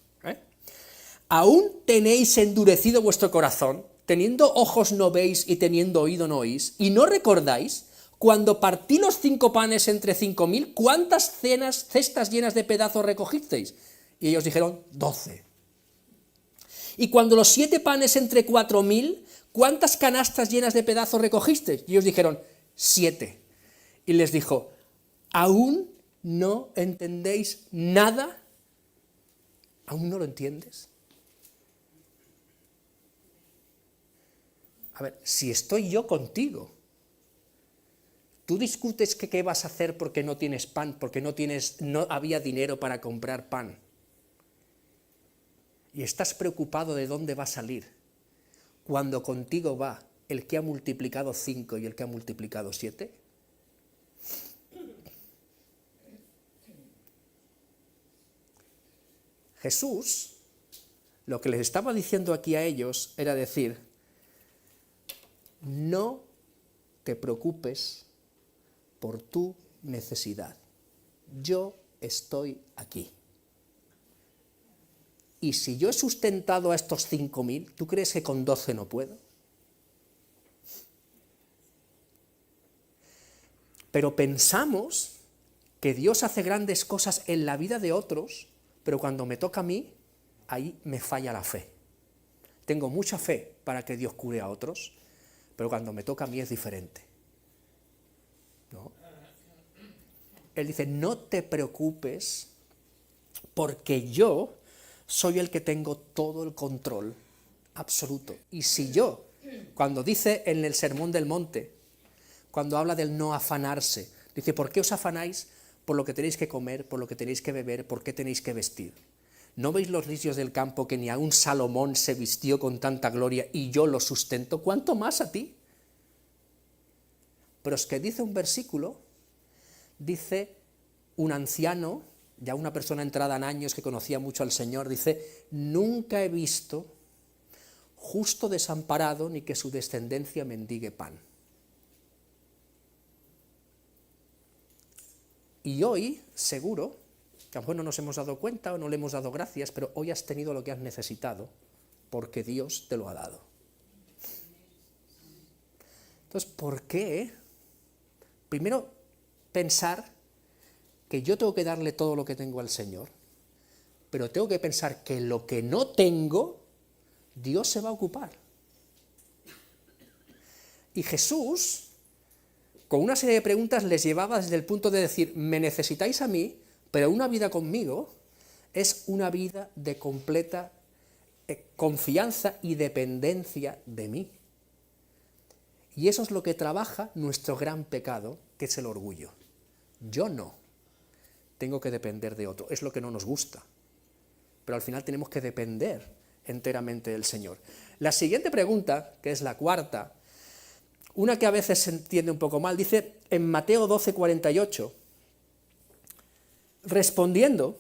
[SPEAKER 1] ¿aún tenéis endurecido vuestro corazón? Teniendo ojos no veis y teniendo oído no oís, ¿y no recordáis? Cuando partí los 5 panes entre 5.000, ¿cuántas cestas llenas de pedazos recogisteis? Y ellos dijeron, 12. Y cuando los 7 panes entre 4.000, ¿cuántas canastas llenas de pedazos recogisteis? Y ellos dijeron, 7. Y les dijo, ¿aún no entendéis nada? ¿Aún no lo entiendes? A ver, si estoy yo contigo, tú discutes que qué vas a hacer porque no tienes pan, porque no había dinero para comprar pan. Y estás preocupado de dónde va a salir, cuando contigo va el que ha multiplicado 5 y el que ha multiplicado 7. Jesús, lo que les estaba diciendo aquí a ellos era decir, no te preocupes por tu necesidad. Yo estoy aquí. Y si yo he sustentado a estos 5.000, ¿tú crees que con 12 no puedo? Pero pensamos que Dios hace grandes cosas en la vida de otros, pero cuando me toca a mí, ahí me falla la fe. Tengo mucha fe para que Dios cure a otros, pero cuando me toca a mí es diferente. ¿No? Él dice, no te preocupes, porque yo soy el que tengo todo el control absoluto. Y si yo, cuando dice en el Sermón del Monte, cuando habla del no afanarse, dice, ¿por qué os afanáis por lo que tenéis que comer, por lo que tenéis que beber, por qué tenéis que vestir? ¿No veis los lirios del campo, que ni aun Salomón se vistió con tanta gloria y yo lo sustento? ¿Cuánto más a ti? Pero es que dice un versículo, dice un anciano, ya una persona entrada en años que conocía mucho al Señor, dice, nunca he visto justo desamparado ni que su descendencia mendigue pan. Y hoy, seguro, que a lo mejor no nos hemos dado cuenta o no le hemos dado gracias, pero hoy has tenido lo que has necesitado, porque Dios te lo ha dado. Entonces, ¿por qué? Primero, pensar que yo tengo que darle todo lo que tengo al Señor, pero tengo que pensar que lo que no tengo, Dios se va a ocupar. Y Jesús, con una serie de preguntas, les llevaba desde el punto de decir, me necesitáis a mí, pero una vida conmigo es una vida de completa confianza y dependencia de mí. Y eso es lo que trabaja nuestro gran pecado, que es el orgullo. Yo no. Tengo que depender de otro. Es lo que no nos gusta. Pero al final tenemos que depender enteramente del Señor. La siguiente pregunta, que es la cuarta, una que a veces se entiende un poco mal, dice en Mateo 12:48, respondiendo,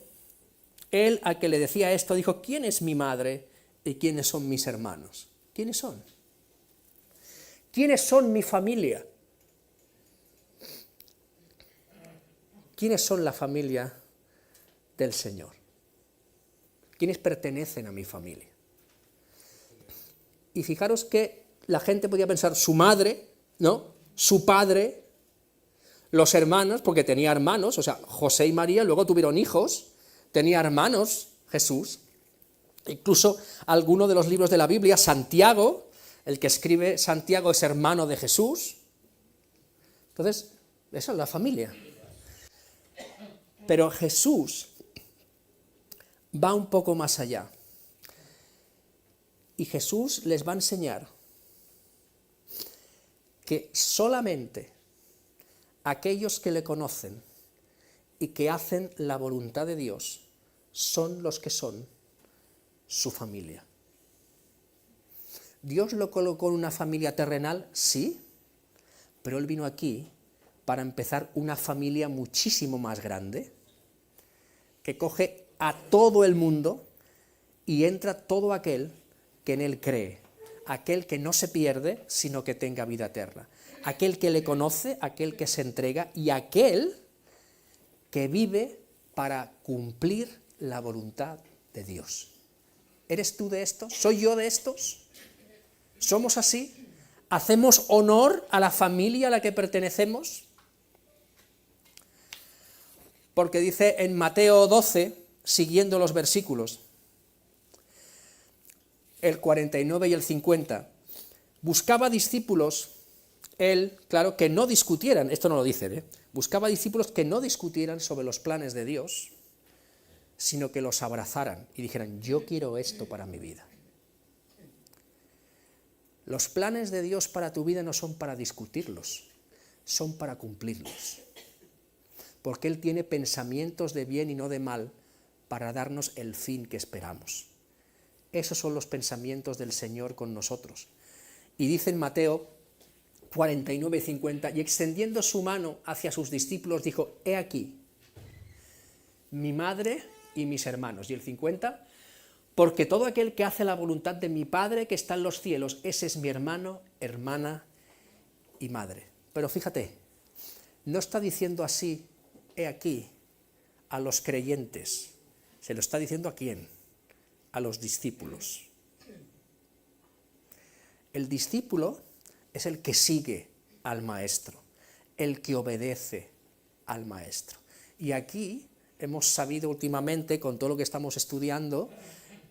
[SPEAKER 1] él al que le decía esto dijo, ¿quién es mi madre y quiénes son mis hermanos? ¿Quiénes son? ¿Quiénes son mi familia? ¿Quiénes son la familia del Señor? ¿Quiénes pertenecen a mi familia? Y fijaros que la gente podía pensar su madre, ¿no? Su padre, los hermanos, porque tenía hermanos, o sea, José y María luego tuvieron hijos, tenía hermanos Jesús, incluso alguno de los libros de la Biblia, Santiago, el que escribe Santiago es hermano de Jesús. Entonces, esa es la familia. Pero Jesús va un poco más allá. Y Jesús les va a enseñar que solamente aquellos que le conocen y que hacen la voluntad de Dios son los que son su familia. ¿Dios lo colocó en una familia terrenal? Sí, pero Él vino aquí para empezar una familia muchísimo más grande, que coge a todo el mundo y entra todo aquel que en Él cree, aquel que no se pierde, sino que tenga vida eterna, aquel que le conoce, aquel que se entrega y aquel que vive para cumplir la voluntad de Dios. ¿Eres tú de estos? ¿Soy yo de estos? ¿Somos así? ¿Hacemos honor a la familia a la que pertenecemos? Porque dice en Mateo 12, siguiendo los versículos, el 49 y el 50, buscaba discípulos, él, claro, que no discutieran, esto no lo dice, buscaba discípulos que no discutieran sobre los planes de Dios, sino que los abrazaran y dijeran, yo quiero esto para mi vida. Los planes de Dios para tu vida no son para discutirlos, son para cumplirlos. Porque Él tiene pensamientos de bien y no de mal para darnos el fin que esperamos. Esos son los pensamientos del Señor con nosotros. Y dice en Mateo 49 y 50, y extendiendo su mano hacia sus discípulos dijo, he aquí, mi madre y mis hermanos. Y el 50, porque todo aquel que hace la voluntad de mi Padre que está en los cielos, ese es mi hermano, hermana y madre. Pero fíjate, no está diciendo así, he aquí, a los creyentes. Se lo está diciendo ¿a quién? A los discípulos. El discípulo es el que sigue al maestro, el que obedece al maestro. Y aquí hemos sabido últimamente, con todo lo que estamos estudiando,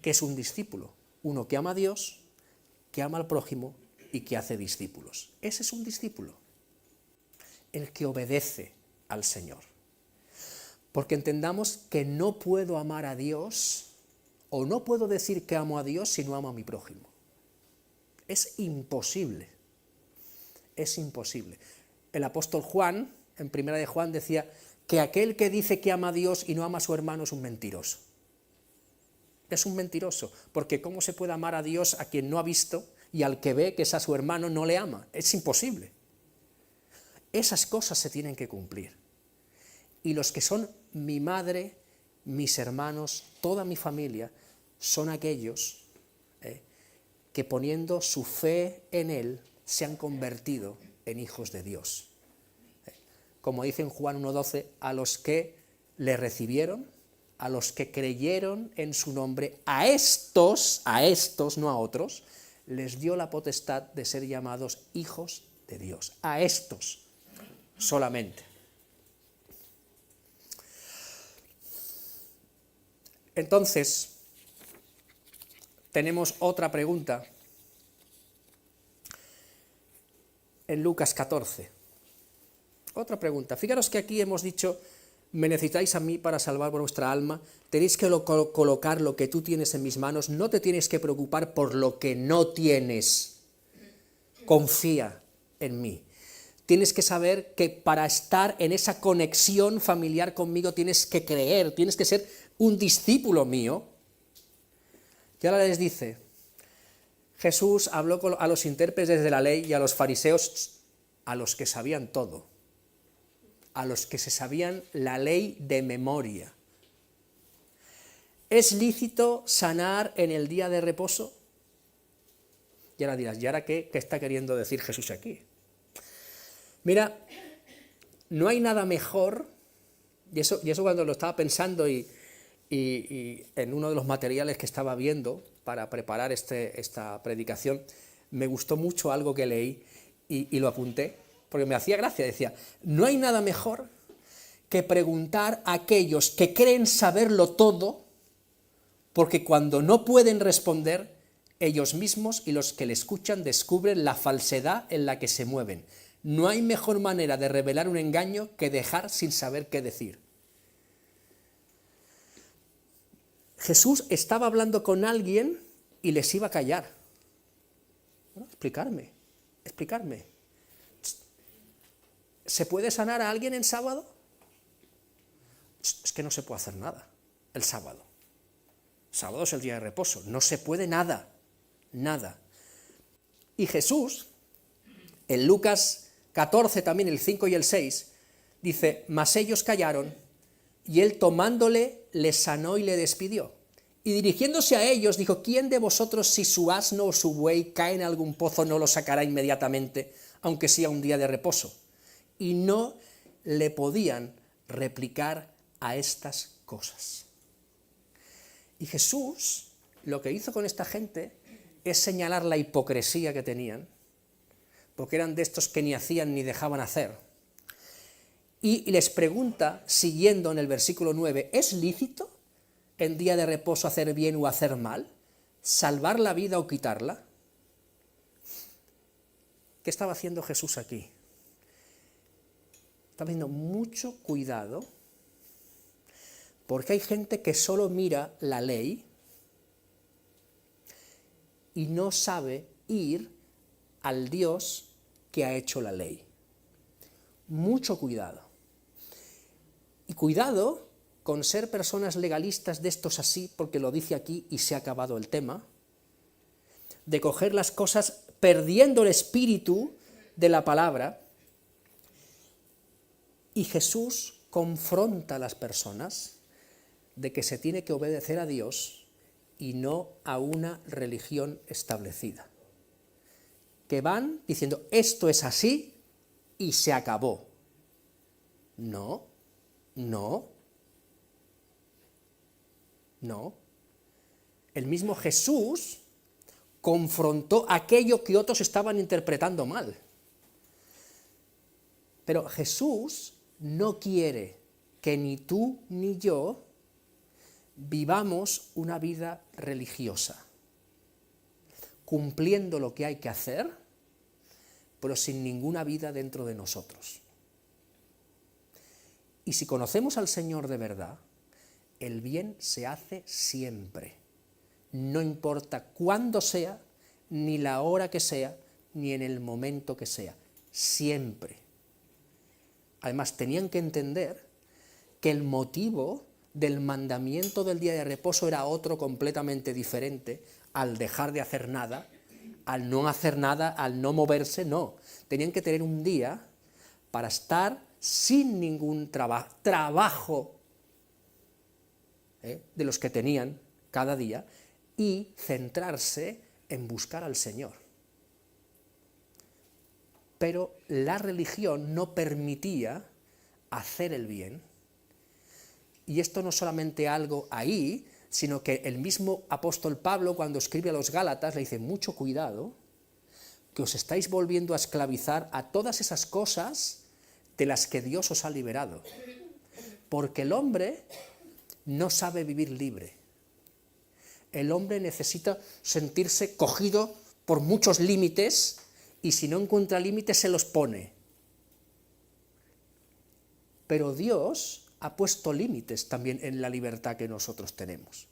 [SPEAKER 1] que es un discípulo. Uno que ama a Dios, que ama al prójimo y que hace discípulos. Ese es un discípulo, el que obedece al Señor. Porque entendamos que no puedo amar a Dios o no puedo decir que amo a Dios si no amo a mi prójimo. Es imposible. Es imposible. El apóstol Juan, en primera de Juan, decía que aquel que dice que ama a Dios y no ama a su hermano es un mentiroso. Es un mentiroso, porque ¿cómo se puede amar a Dios a quien no ha visto y al que ve que es a su hermano no le ama? Es imposible. Esas cosas se tienen que cumplir. Y los que son mi madre, mis hermanos, toda mi familia, son aquellos que poniendo su fe en Él se han convertido en hijos de Dios. Como dice en Juan 1:12, a los que le recibieron, a los que creyeron en su nombre, a estos, no a otros, les dio la potestad de ser llamados hijos de Dios. A estos solamente. Entonces, tenemos otra pregunta en Lucas 14. Otra pregunta. Fijaros que aquí hemos dicho, me necesitáis a mí para salvar vuestra alma, tenéis que colocar lo que tú tienes en mis manos, no te tienes que preocupar por lo que no tienes, confía en mí. Tienes que saber que para estar en esa conexión familiar conmigo tienes que creer, tienes que ser un discípulo mío. Y ahora les dice, Jesús habló a los intérpretes de la ley y a los fariseos, a los que sabían todo, a los que se sabían la ley de memoria. ¿Es lícito sanar en el día de reposo? Y ahora dirás, ¿y ahora qué está queriendo decir Jesús aquí? Mira, no hay nada mejor, y eso cuando lo estaba pensando y en uno de los materiales que estaba viendo para preparar esta predicación, me gustó mucho algo que leí y lo apunté, porque me hacía gracia, decía, no hay nada mejor que preguntar a aquellos que creen saberlo todo, porque cuando no pueden responder, ellos mismos y los que le escuchan descubren la falsedad en la que se mueven. No hay mejor manera de revelar un engaño que dejar sin saber qué decir. Jesús estaba hablando con alguien y les iba a callar. Bueno, explicarme. ¿Se puede sanar a alguien en sábado? Es que no se puede hacer nada el sábado. Sábado es el día de reposo, no se puede nada. Y Jesús, en Lucas 14 también, el 5 y el 6, dice, mas ellos callaron, y él tomándole, le sanó y le despidió. Y dirigiéndose a ellos, dijo, ¿quién de vosotros si su asno o su buey cae en algún pozo no lo sacará inmediatamente, aunque sea un día de reposo? Y no le podían replicar a estas cosas. Y Jesús lo que hizo con esta gente es señalar la hipocresía que tenían, porque eran de estos que ni hacían ni dejaban hacer. Y les pregunta, siguiendo en el versículo 9, ¿es lícito en día de reposo hacer bien o hacer mal? ¿Salvar la vida o quitarla? ¿Qué estaba haciendo Jesús aquí? Está teniendo mucho cuidado, porque hay gente que solo mira la ley y no sabe ir al Dios que ha hecho la ley. Mucho cuidado. Y cuidado con ser personas legalistas de estos así, porque lo dice aquí y se ha acabado el tema, de coger las cosas perdiendo el espíritu de la palabra. Y Jesús confronta a las personas de que se tiene que obedecer a Dios y no a una religión establecida. Que van diciendo, esto es así y se acabó. No. El mismo Jesús confrontó aquello que otros estaban interpretando mal. Pero Jesús no quiere que ni tú ni yo vivamos una vida religiosa, cumpliendo lo que hay que hacer, pero sin ninguna vida dentro de nosotros. Y si conocemos al Señor de verdad, el bien se hace siempre, no importa cuándo sea, ni la hora que sea, ni en el momento que sea, siempre. Además, tenían que entender que el motivo del mandamiento del día de reposo era otro completamente diferente al dejar de hacer nada, al no hacer nada, al no moverse, no. Tenían que tener un día para estar sin ningún trabajo de los que tenían cada día y centrarse en buscar al Señor. Pero la religión no permitía hacer el bien. Y esto no solamente algo ahí, sino que el mismo apóstol Pablo, cuando escribe a los Gálatas, le dice, mucho cuidado, que os estáis volviendo a esclavizar a todas esas cosas de las que Dios os ha liberado. Porque el hombre no sabe vivir libre. El hombre necesita sentirse cogido por muchos límites, y si no encuentra límites se los pone. Pero Dios ha puesto límites también en la libertad que nosotros tenemos.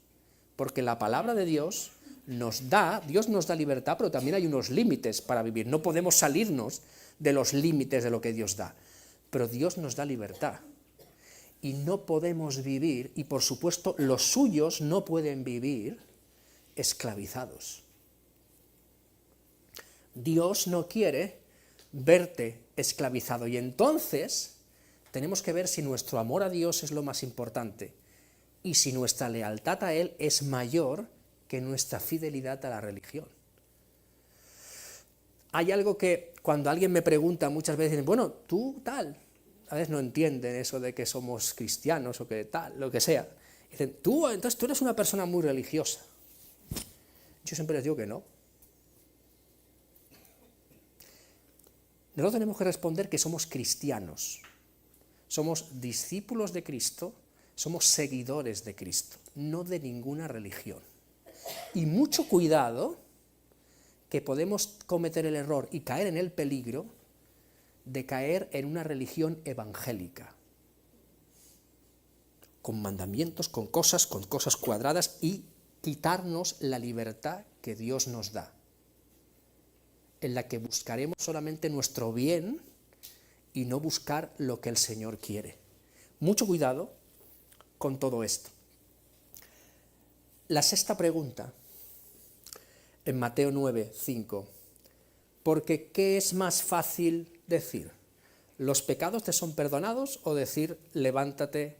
[SPEAKER 1] Porque la palabra de Dios nos da libertad, pero también hay unos límites para vivir. No podemos salirnos de los límites de lo que Dios da. Pero Dios nos da libertad. Y no podemos vivir, y por supuesto los suyos no pueden vivir esclavizados. Dios no quiere verte esclavizado, y entonces tenemos que ver si nuestro amor a Dios es lo más importante y si nuestra lealtad a Él es mayor que nuestra fidelidad a la religión. Hay algo que cuando alguien me pregunta muchas veces, bueno, tú tal, a veces no entienden eso de que somos cristianos o que tal, lo que sea. Dicen, entonces tú eres una persona muy religiosa. Yo siempre les digo que no. Nosotros tenemos que responder que somos cristianos, somos discípulos de Cristo, somos seguidores de Cristo, no de ninguna religión. Y mucho cuidado, que podemos cometer el error y caer en el peligro de caer en una religión evangélica, con mandamientos, con cosas cuadradas, y quitarnos la libertad que Dios nos da. en la que buscaremos solamente nuestro bien y no buscar lo que el Señor quiere. Mucho cuidado con todo esto. La sexta pregunta, en Mateo 9, 5. Porque ¿qué es más fácil decir? ¿Los pecados te son perdonados o decir levántate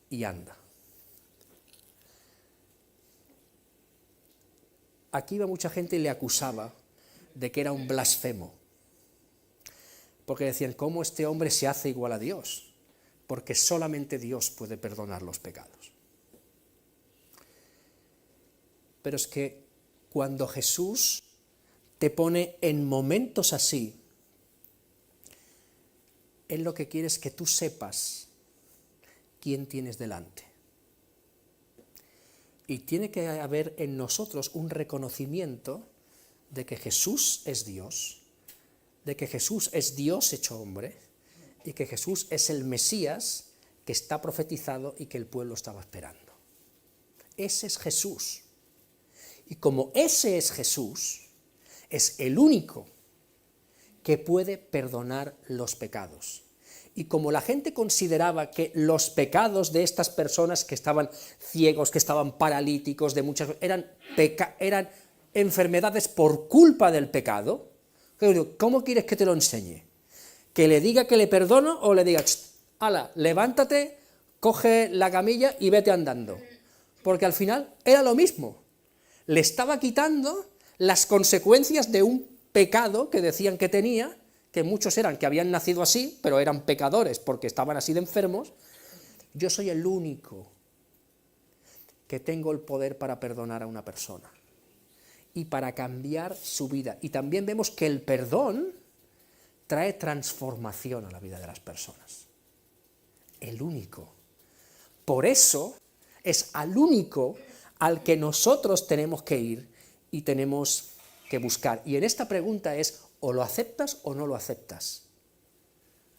[SPEAKER 1] y anda? Aquí iba mucha gente y le acusaba de que era un blasfemo. Porque decían, ¿cómo este hombre se hace igual a Dios? Porque solamente Dios puede perdonar los pecados. Pero es que cuando Jesús te pone en momentos así, Él lo que quiere es que tú sepas quién tienes delante. Y tiene que haber en nosotros un reconocimiento de que Jesús es Dios, de que Jesús es Dios hecho hombre, y que Jesús es el Mesías que está profetizado y que el pueblo estaba esperando. Ese es Jesús. Y como ese es Jesús, es el único que puede perdonar los pecados. Y como la gente consideraba que los pecados de estas personas que estaban ciegos, que estaban paralíticos, de muchas eran enfermedades por culpa del pecado, ¿cómo quieres que te lo enseñe? ¿Que le diga que le perdono o le diga, ala, levántate, coge la camilla y vete andando? Porque al final era lo mismo. Le estaba quitando las consecuencias de un pecado que decían que tenía, que muchos eran que habían nacido así, pero eran pecadores porque estaban así de enfermos. Yo soy el único que tengo el poder para perdonar a una persona y para cambiar su vida. Y también vemos que el perdón trae transformación a la vida de las personas. El único. Por eso es al único al que nosotros tenemos que ir y tenemos que buscar. Y en esta pregunta es, o lo aceptas o no lo aceptas.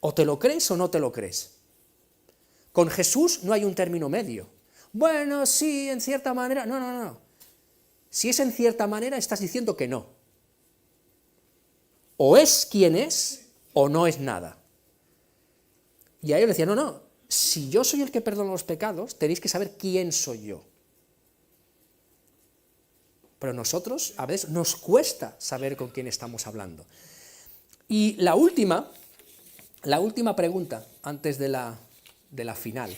[SPEAKER 1] O te lo crees o no te lo crees. Con Jesús no hay un término medio. Bueno, sí, en cierta manera. No. Si es en cierta manera, estás diciendo que no. O es quien es, o no es nada. Y a ellos decían, no, si yo soy el que perdona los pecados, tenéis que saber quién soy yo. Pero nosotros, a veces, nos cuesta saber con quién estamos hablando. Y la última pregunta, antes de la final.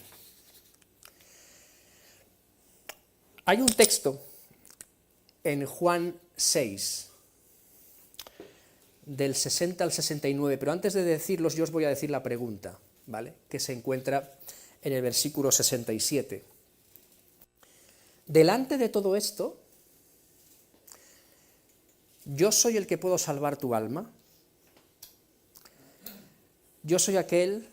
[SPEAKER 1] Hay un texto en Juan 6, del 60 al 69, pero antes de decirlos, yo os voy a decir la pregunta, ¿vale? Que se encuentra en el versículo 67. Delante de todo esto, yo soy el que puedo salvar tu alma. Yo soy aquel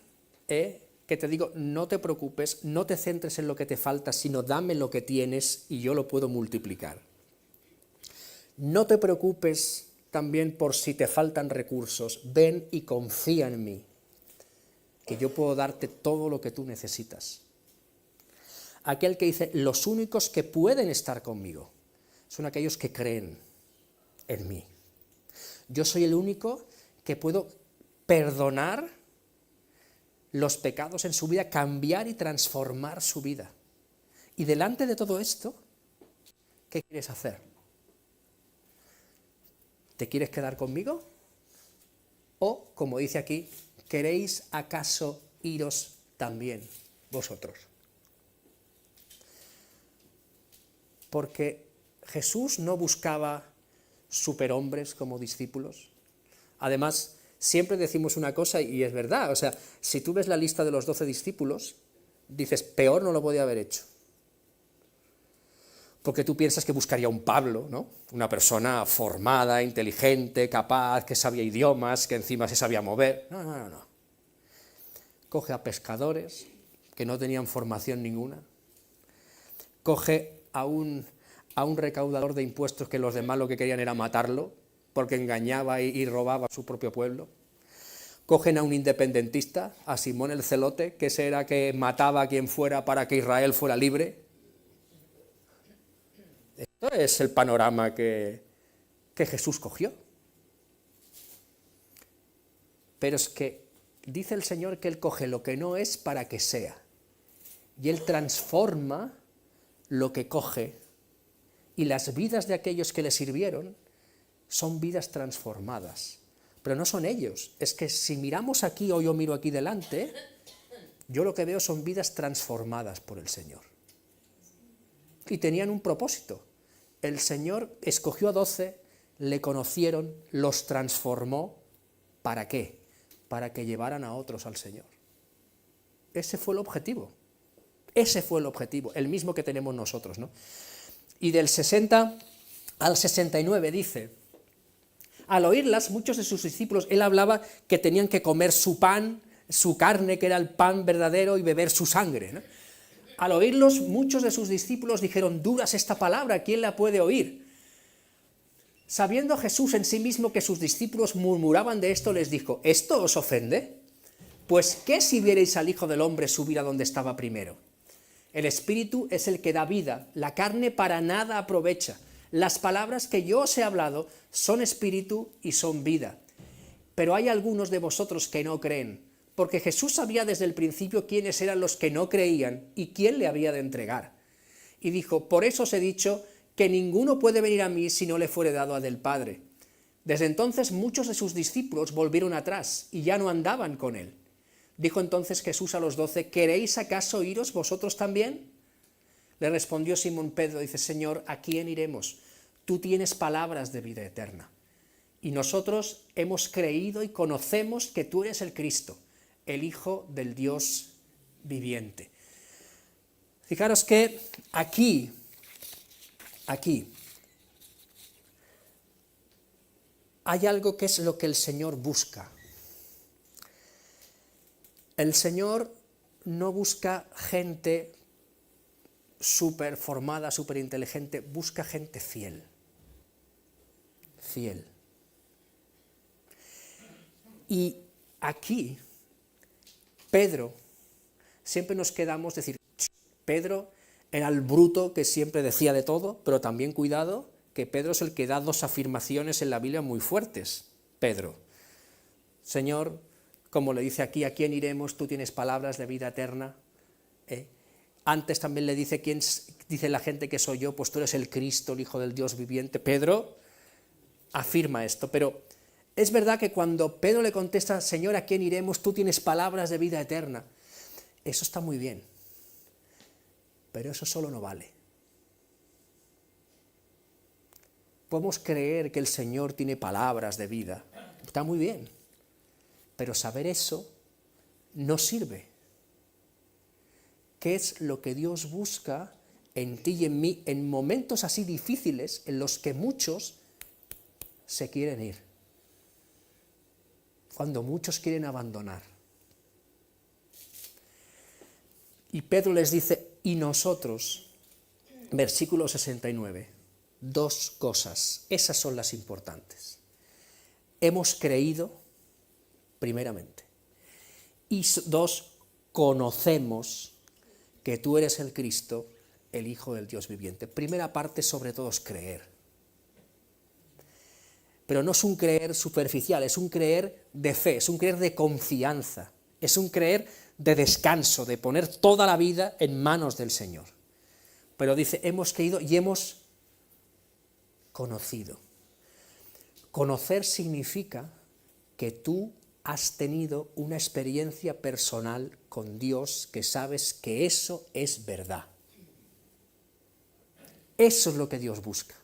[SPEAKER 1] que te digo, no te preocupes, no te centres en lo que te falta, sino dame lo que tienes y yo lo puedo multiplicar. No te preocupes también por si te faltan recursos, ven y confía en mí, que yo puedo darte todo lo que tú necesitas. Aquel que dice, los únicos que pueden estar conmigo son aquellos que creen en mí. Yo soy el único que puedo perdonar los pecados en su vida, cambiar y transformar su vida. Y delante de todo esto, ¿qué quieres hacer? ¿Te quieres quedar conmigo? O, como dice aquí, ¿queréis acaso iros también vosotros? Porque Jesús no buscaba superhombres como discípulos. Además, siempre decimos una cosa y es verdad, o sea, si tú ves la lista de los 12 discípulos, dices, peor no lo podía haber hecho. Porque tú piensas que buscaría un Pablo, ¿no? Una persona formada, inteligente, capaz, que sabía idiomas, que encima se sabía mover. No. Coge a pescadores que no tenían formación ninguna. Coge a un recaudador de impuestos que los demás lo que querían era matarlo, porque engañaba y robaba a su propio pueblo. Cogen a un independentista, a Simón el Celote, que ese era que mataba a quien fuera para que Israel fuera libre. Esto es el panorama que Jesús cogió. pero es que dice el Señor que Él coge lo que no es para que sea, y Él transforma lo que coge, y las vidas de aquellos que le sirvieron son vidas transformadas. Pero no son ellos, es que si miramos aquí, o yo miro aquí delante, yo lo que veo son vidas transformadas por el Señor. Y tenían un propósito. El Señor escogió a 12, le conocieron, los transformó. ¿Para qué? Para que llevaran a otros al Señor. Ese fue el objetivo. Ese fue el objetivo, el mismo que tenemos nosotros, ¿no? Y del 60 al 69 dice: al oírlas, muchos de sus discípulos, él hablaba que tenían que comer su pan, su carne, que era el pan verdadero, y beber su sangre, ¿no? Al oírlos, muchos de sus discípulos dijeron: dura es esta palabra, ¿quién la puede oír? Sabiendo Jesús en sí mismo que sus discípulos murmuraban de esto, les dijo: ¿esto os ofende? Pues ¿qué si vierais al Hijo del Hombre subir a donde estaba primero? El Espíritu es el que da vida, la carne para nada aprovecha. Las palabras que yo os he hablado son espíritu y son vida. Pero hay algunos de vosotros que no creen, porque Jesús sabía desde el principio quiénes eran los que no creían y quién le había de entregar. Y dijo: por eso os he dicho que ninguno puede venir a mí si no le fuere dado a del Padre. Desde entonces muchos de sus discípulos volvieron atrás y ya no andaban con él. Dijo entonces Jesús a los 12: ¿queréis acaso iros vosotros también? Le respondió Simón Pedro, dice: Señor, ¿a quién iremos? Tú tienes palabras de vida eterna. Y nosotros hemos creído y conocemos que tú eres el Cristo, el Hijo del Dios viviente. Fijaros que aquí, hay algo que es lo que el Señor busca. El Señor no busca gente súper formada, súper inteligente, busca gente fiel. Fiel. Y aquí, Pedro, siempre nos quedamos decir, Pedro era el bruto que siempre decía de todo, pero también cuidado, que Pedro es el que da dos afirmaciones en la Biblia muy fuertes. Pedro: Señor, como le dice aquí, ¿a quién iremos? Tú tienes palabras de vida eterna. Antes también le dice: ¿quién dice la gente que soy yo? Pues tú eres el Cristo, el Hijo del Dios viviente. Pedro afirma esto, pero es verdad que cuando Pedro le contesta: Señor, ¿a quién iremos? Tú tienes palabras de vida eterna. Eso está muy bien, pero eso solo no vale. Podemos creer que el Señor tiene palabras de vida, está muy bien, pero saber eso no sirve. ¿Qué es lo que Dios busca en ti y en mí en momentos así difíciles en los que muchos se quieren ir? Cuando muchos quieren abandonar. Y Pedro les dice: y nosotros, versículo 69, dos cosas, esas son las importantes. Hemos creído, primeramente, y dos, conocemos que tú eres el Cristo, el Hijo del Dios viviente. Primera parte, sobre todo, es creer. Pero no es un creer superficial, es un creer de fe, es un creer de confianza, es un creer de descanso, de poner toda la vida en manos del Señor. Pero dice: hemos creído y hemos conocido. Conocer significa que tú has tenido una experiencia personal con Dios, que sabes que eso es verdad. Eso es lo que Dios busca,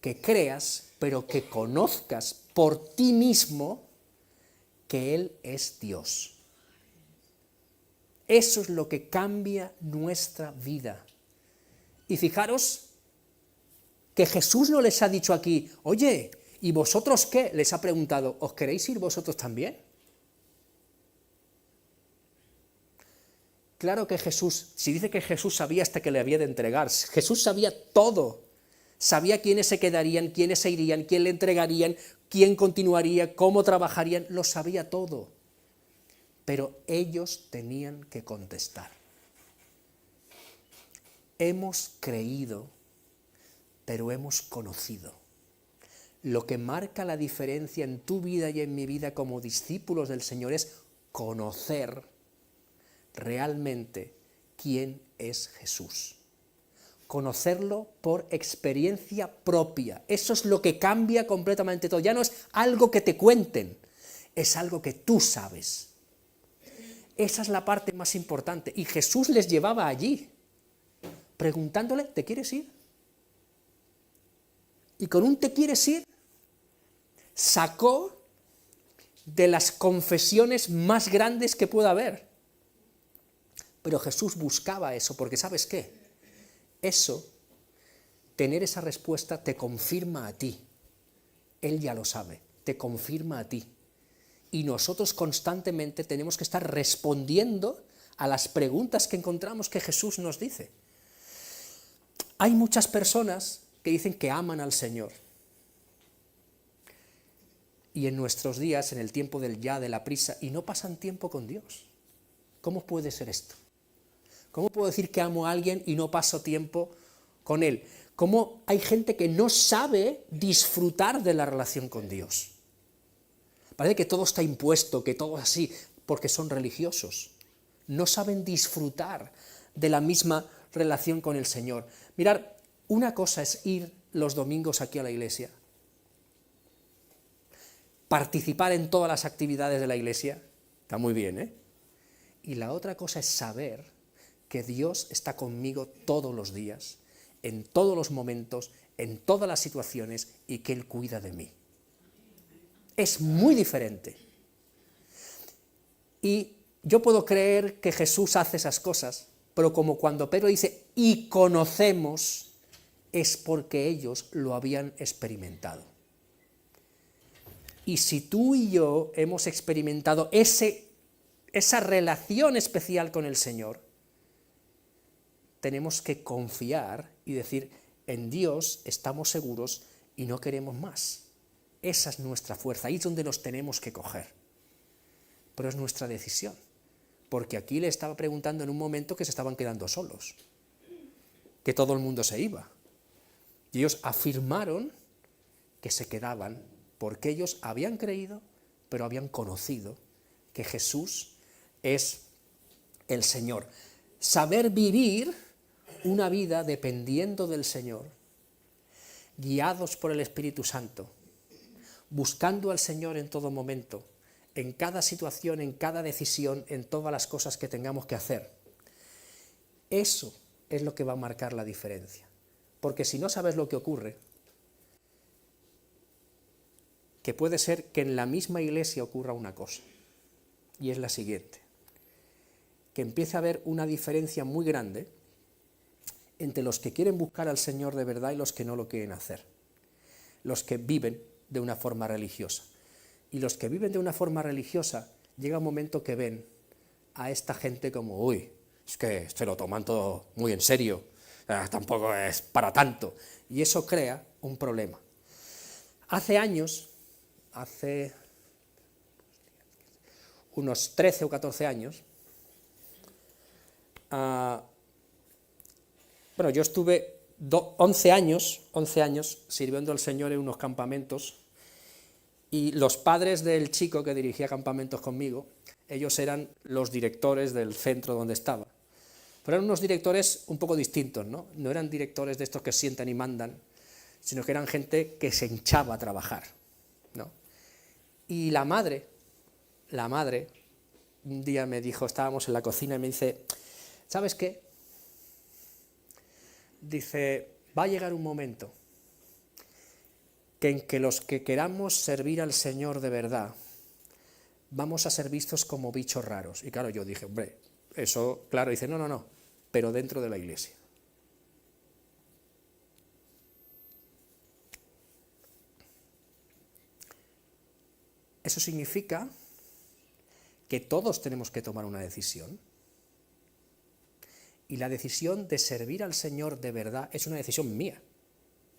[SPEAKER 1] que creas, pero que conozcas por ti mismo que Él es Dios. Eso es lo que cambia nuestra vida. Y fijaros que Jesús no les ha dicho aquí: oye, ¿y vosotros qué? Les ha preguntado: ¿os queréis ir vosotros también? Claro que Jesús, si dice que Jesús sabía hasta que le había de entregar, Jesús sabía todo. Sabía quiénes se quedarían, quiénes se irían, quién le entregarían, quién continuaría, cómo trabajarían, lo sabía todo. Pero ellos tenían que contestar. Hemos creído, pero hemos conocido. Lo que marca la diferencia en tu vida y en mi vida como discípulos del Señor es conocer realmente quién es Jesús. Conocerlo por experiencia propia. Eso es lo que cambia completamente todo. Ya no es algo que te cuenten, es algo que tú sabes. Esa es la parte más importante. Y Jesús les llevaba allí, preguntándole, ¿te quieres ir? Y con un ¿te quieres ir? Sacó de las confesiones más grandes que pueda haber. Pero Jesús buscaba eso, porque ¿sabes qué? Eso, tener esa respuesta te confirma a ti. Él ya lo sabe, te confirma a ti. Y nosotros constantemente tenemos que estar respondiendo a las preguntas que encontramos que Jesús nos dice. Hay muchas personas que dicen que aman al Señor. Y en nuestros días, en el tiempo del ya, de la prisa, y no pasan tiempo con Dios. ¿Cómo puede ser esto? ¿Cómo puedo decir que amo a alguien y no paso tiempo con él? ¿Cómo hay gente que no sabe disfrutar de la relación con Dios? Parece que todo está impuesto, que todo es así, porque son religiosos. No saben disfrutar de la misma relación con el Señor. Mirar, una cosa es ir los domingos aquí a la iglesia, participar en todas las actividades de la iglesia, está muy bien, ¿eh? Y la otra cosa es saber que Dios está conmigo todos los días, en todos los momentos, en todas las situaciones, y que Él cuida de mí. Es muy diferente. Y yo puedo creer que Jesús hace esas cosas, pero como cuando Pedro dice, y conocemos, es porque ellos lo habían experimentado. Y si tú y yo hemos experimentado esa relación especial con el Señor, tenemos que confiar y decir, en Dios estamos seguros y no queremos más. Esa es nuestra fuerza, ahí es donde nos tenemos que coger. Pero es nuestra decisión, porque aquí le estaba preguntando en un momento que se estaban quedando solos, que todo el mundo se iba. Y ellos afirmaron que se quedaban, porque ellos habían creído, pero habían conocido que Jesús es el Señor. Saber vivir una vida dependiendo del Señor, guiados por el Espíritu Santo, buscando al Señor en todo momento, en cada situación, en cada decisión, en todas las cosas que tengamos que hacer. Eso es lo que va a marcar la diferencia. Porque si no sabes lo que ocurre, que puede ser que en la misma iglesia ocurra una cosa, y es la siguiente, que empiece a haber una diferencia muy grande entre los que quieren buscar al Señor de verdad y los que no lo quieren hacer, los que viven de una forma religiosa. Y los que viven de una forma religiosa, llega un momento que ven a esta gente como, uy, es que se lo toman todo muy en serio, tampoco es para tanto, y eso crea un problema. Hace años, hace unos 13 o 14 años, yo estuve 11 años sirviendo al Señor en unos campamentos, y los padres del chico que dirigía campamentos conmigo, ellos eran los directores del centro donde estaba. Pero eran unos directores un poco distintos, ¿no? No eran directores de estos que sientan y mandan, sino que eran gente que se hinchaba a trabajar, ¿no? Y la madre, un día me dijo, estábamos en la cocina y me dice, ¿sabes qué? Dice, va a llegar un momento en que los que queramos servir al Señor de verdad, vamos a ser vistos como bichos raros. Y claro, yo dije, hombre, eso, claro, dice, no, pero dentro de la iglesia. Eso significa que todos tenemos que tomar una decisión. Y la decisión de servir al Señor de verdad es una decisión mía,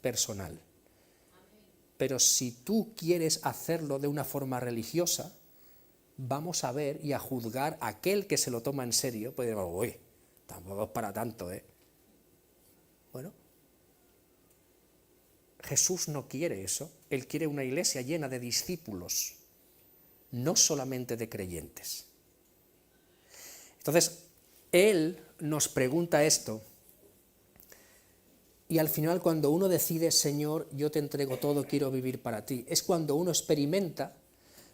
[SPEAKER 1] personal. Pero si tú quieres hacerlo de una forma religiosa, vamos a ver y a juzgar a aquel que se lo toma en serio, pues decir, uy, tampoco es para tanto, ¿eh? Bueno, Jesús no quiere eso, Él quiere una iglesia llena de discípulos, no solamente de creyentes. Entonces, Él nos pregunta esto, y al final cuando uno decide, Señor, yo te entrego todo, quiero vivir para ti, es cuando uno experimenta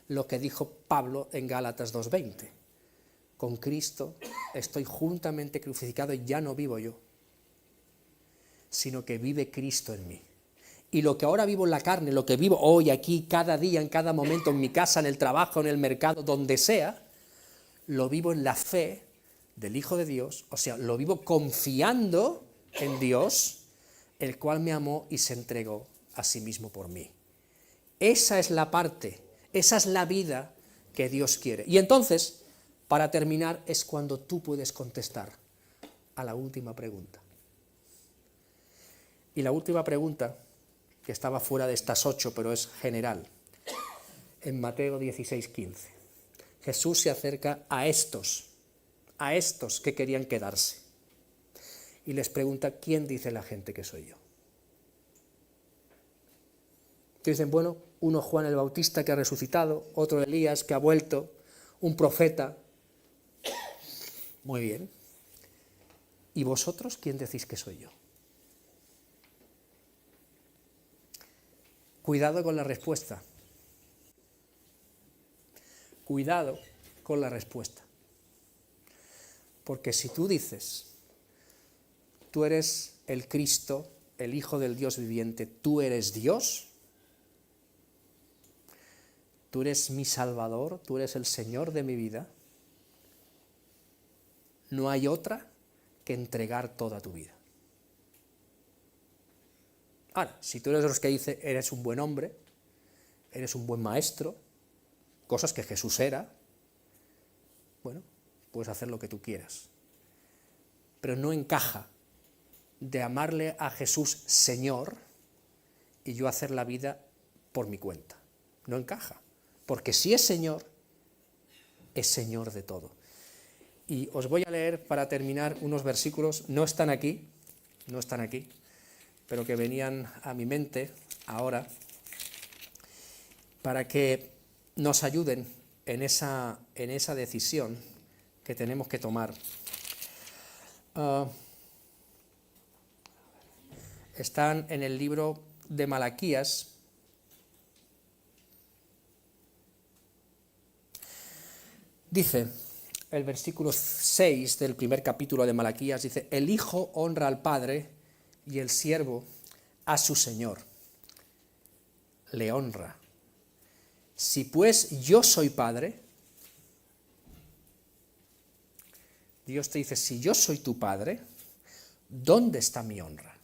[SPEAKER 1] lo que dijo Pablo en Gálatas 2:20. Con Cristo estoy juntamente crucificado y ya no vivo yo, sino que vive Cristo en mí. Y lo que ahora vivo en la carne, lo que vivo hoy, aquí, cada día, en cada momento, en mi casa, en el trabajo, en el mercado, donde sea, lo vivo en la fe del Hijo de Dios, o sea, lo vivo confiando en Dios, el cual me amó y se entregó a sí mismo por mí. Esa es la parte, esa es la vida que Dios quiere. Y entonces, para terminar, es cuando tú puedes contestar a la última pregunta. Y la última pregunta, que estaba fuera de estas 8, pero es general, en Mateo 16:15. Jesús se acerca a estos que querían quedarse, y les pregunta, ¿quién dice la gente que soy yo? Que dicen, bueno, uno Juan el Bautista que ha resucitado, otro Elías que ha vuelto, un profeta. Muy bien. ¿Y vosotros quién decís que soy yo? Cuidado con la respuesta. Cuidado con la respuesta. Porque si tú dices, tú eres el Cristo, el Hijo del Dios viviente, tú eres Dios, tú eres mi Salvador, tú eres el Señor de mi vida, no hay otra que entregar toda tu vida. Ahora, si tú eres de los que dice, eres un buen hombre, eres un buen maestro, cosas que Jesús era, bueno, puedes hacer lo que tú quieras. Pero no encaja de amarle a Jesús Señor y yo hacer la vida por mi cuenta. No encaja. Porque si es Señor de todo. Y os voy a leer para terminar unos versículos, no están aquí, pero que venían a mi mente ahora, para que nos ayuden en esa decisión que tenemos que tomar. Están en el libro de Malaquías. Dice el versículo 6 del primer capítulo de Malaquías, dice, el hijo honra al padre y el siervo a su señor. Le honra. Si pues yo soy padre, Dios te dice, si yo soy tu padre, ¿dónde está mi honra?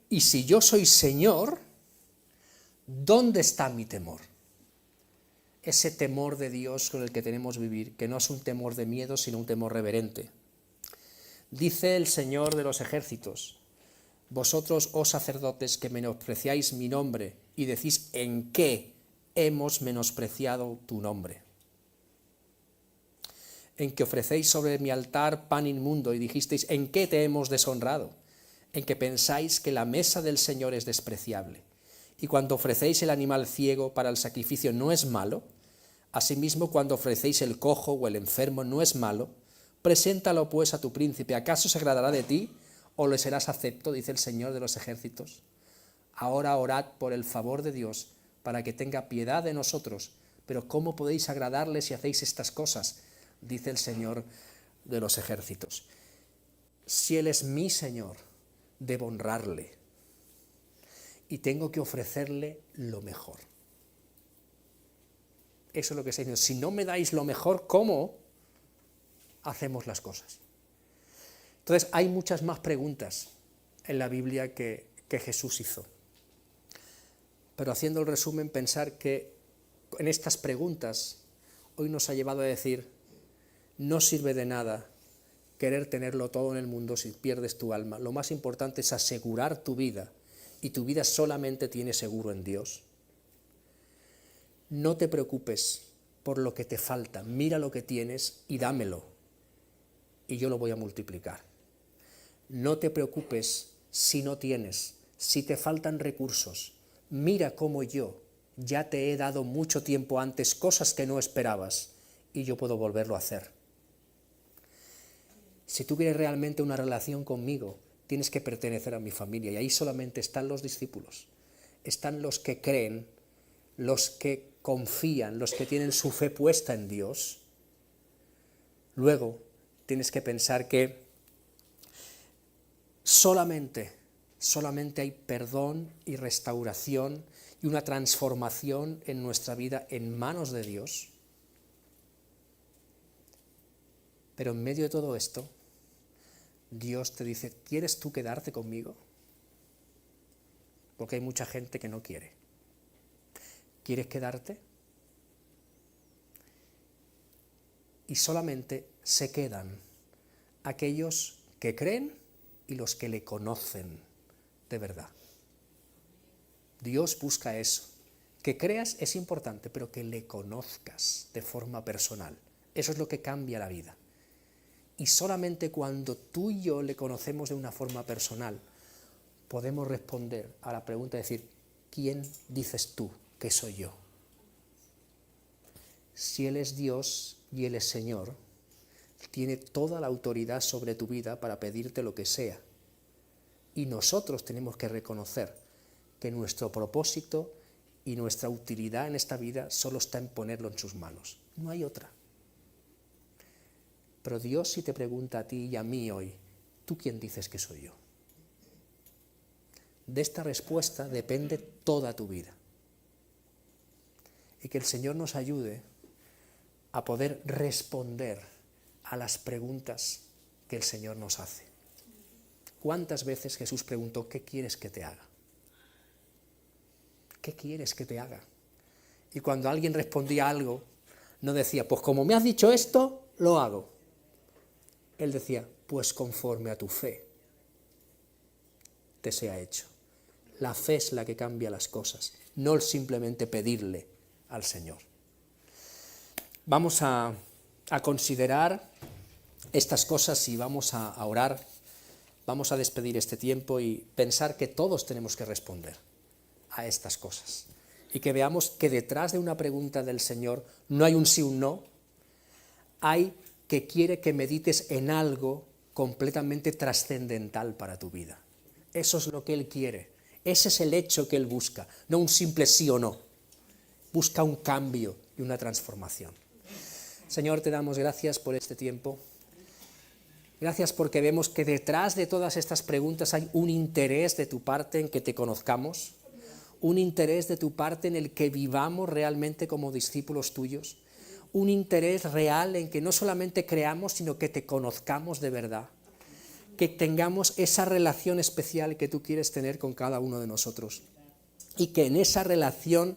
[SPEAKER 1] Y si yo soy Señor, ¿dónde está mi temor? Ese temor de Dios con el que tenemos que vivir, que no es un temor de miedo, sino un temor reverente. Dice el Señor de los ejércitos, vosotros, oh sacerdotes, que menospreciáis mi nombre y decís, ¿en qué hemos menospreciado tu nombre? En que ofrecéis sobre mi altar pan inmundo y dijisteis, ¿en qué te hemos deshonrado? En que pensáis que la mesa del Señor es despreciable. Y cuando ofrecéis el animal ciego para el sacrificio no es malo, asimismo cuando ofrecéis el cojo o el enfermo no es malo, preséntalo pues a tu príncipe, ¿acaso se agradará de ti o le serás acepto? Dice el Señor de los ejércitos. Ahora orad por el favor de Dios para que tenga piedad de nosotros, pero ¿cómo podéis agradarle si hacéis estas cosas? Dice el Señor de los ejércitos. Si Él es mi Señor, debo honrarle y tengo que ofrecerle lo mejor. Eso es lo que está diciendo. Si no me dais lo mejor, ¿cómo hacemos las cosas? Entonces, hay muchas más preguntas en la Biblia que Jesús hizo. Pero haciendo el resumen, pensar que en estas preguntas hoy nos ha llevado a decir, no sirve de nada querer tenerlo todo en el mundo si pierdes tu alma. Lo más importante es asegurar tu vida, y tu vida solamente tiene seguro en Dios. No te preocupes por lo que te falta, mira lo que tienes y dámelo, y yo lo voy a multiplicar. No te preocupes si no tienes, si te faltan recursos, mira cómo yo ya te he dado mucho tiempo antes cosas que no esperabas y yo puedo volverlo a hacer. Si tú quieres realmente una relación conmigo, tienes que pertenecer a mi familia y ahí solamente están los discípulos, están los que creen, los que confían, los que tienen su fe puesta en Dios. Luego tienes que pensar que solamente hay perdón y restauración y una transformación en nuestra vida en manos de Dios. Pero en medio de todo esto, Dios te dice, ¿quieres tú quedarte conmigo? Porque hay mucha gente que no quiere. ¿Quieres quedarte? Y solamente se quedan aquellos que creen y los que le conocen de verdad. Dios busca eso. Que creas es importante, pero que le conozcas de forma personal. Eso es lo que cambia la vida. Y solamente cuando tú y yo le conocemos de una forma personal, podemos responder a la pregunta de decir, ¿quién dices tú que soy yo? Si Él es Dios y Él es Señor, tiene toda la autoridad sobre tu vida para pedirte lo que sea. Y nosotros tenemos que reconocer que nuestro propósito y nuestra utilidad en esta vida solo está en ponerlo en sus manos. No hay otra. Pero Dios sí te pregunta a ti y a mí hoy, ¿tú quién dices que soy yo? De esta respuesta depende toda tu vida. Y que el Señor nos ayude a poder responder a las preguntas que el Señor nos hace. ¿Cuántas veces Jesús preguntó, ¿qué quieres que te haga? ¿Qué quieres que te haga? Y cuando alguien respondía algo, no decía, pues como me has dicho esto, lo hago. Él decía, pues conforme a tu fe te sea hecho. La fe es la que cambia las cosas, no simplemente pedirle al Señor. Vamos a considerar estas cosas y vamos a orar, vamos a despedir este tiempo y pensar que todos tenemos que responder a estas cosas. Y que veamos que detrás de una pregunta del Señor no hay un sí o un no, hay que quiere que medites en algo completamente trascendental para tu vida. Eso es lo que Él quiere, ese es el hecho que Él busca, no un simple sí o no, busca un cambio y una transformación. Señor, te damos gracias por este tiempo, gracias porque vemos que detrás de todas estas preguntas hay un interés de tu parte en que te conozcamos, un interés de tu parte en el que vivamos realmente como discípulos tuyos, un interés real en que no solamente creamos, sino que te conozcamos de verdad, que tengamos esa relación especial que tú quieres tener con cada uno de nosotros y que en esa relación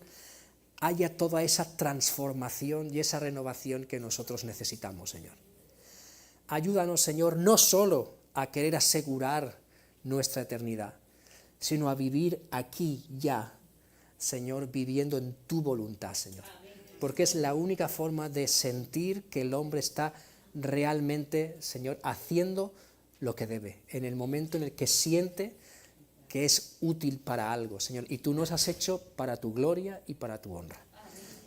[SPEAKER 1] haya toda esa transformación y esa renovación que nosotros necesitamos, Señor. Ayúdanos, Señor, no solo a querer asegurar nuestra eternidad, sino a vivir aquí ya, Señor, viviendo en tu voluntad, Señor. Porque es la única forma de sentir que el hombre está realmente, Señor, haciendo lo que debe, en el momento en el que siente que es útil para algo, Señor. Y tú nos has hecho para tu gloria y para tu honra.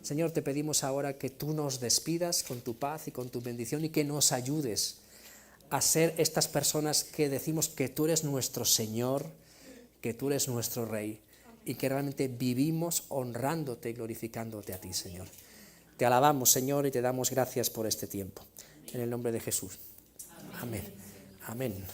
[SPEAKER 1] Señor, te pedimos ahora que tú nos despidas con tu paz y con tu bendición y que nos ayudes a ser estas personas que decimos que tú eres nuestro Señor, que tú eres nuestro Rey y que realmente vivimos honrándote y glorificándote a ti, Señor. Te alabamos, Señor, y te damos gracias por este tiempo. En el nombre de Jesús. Amén. Amén.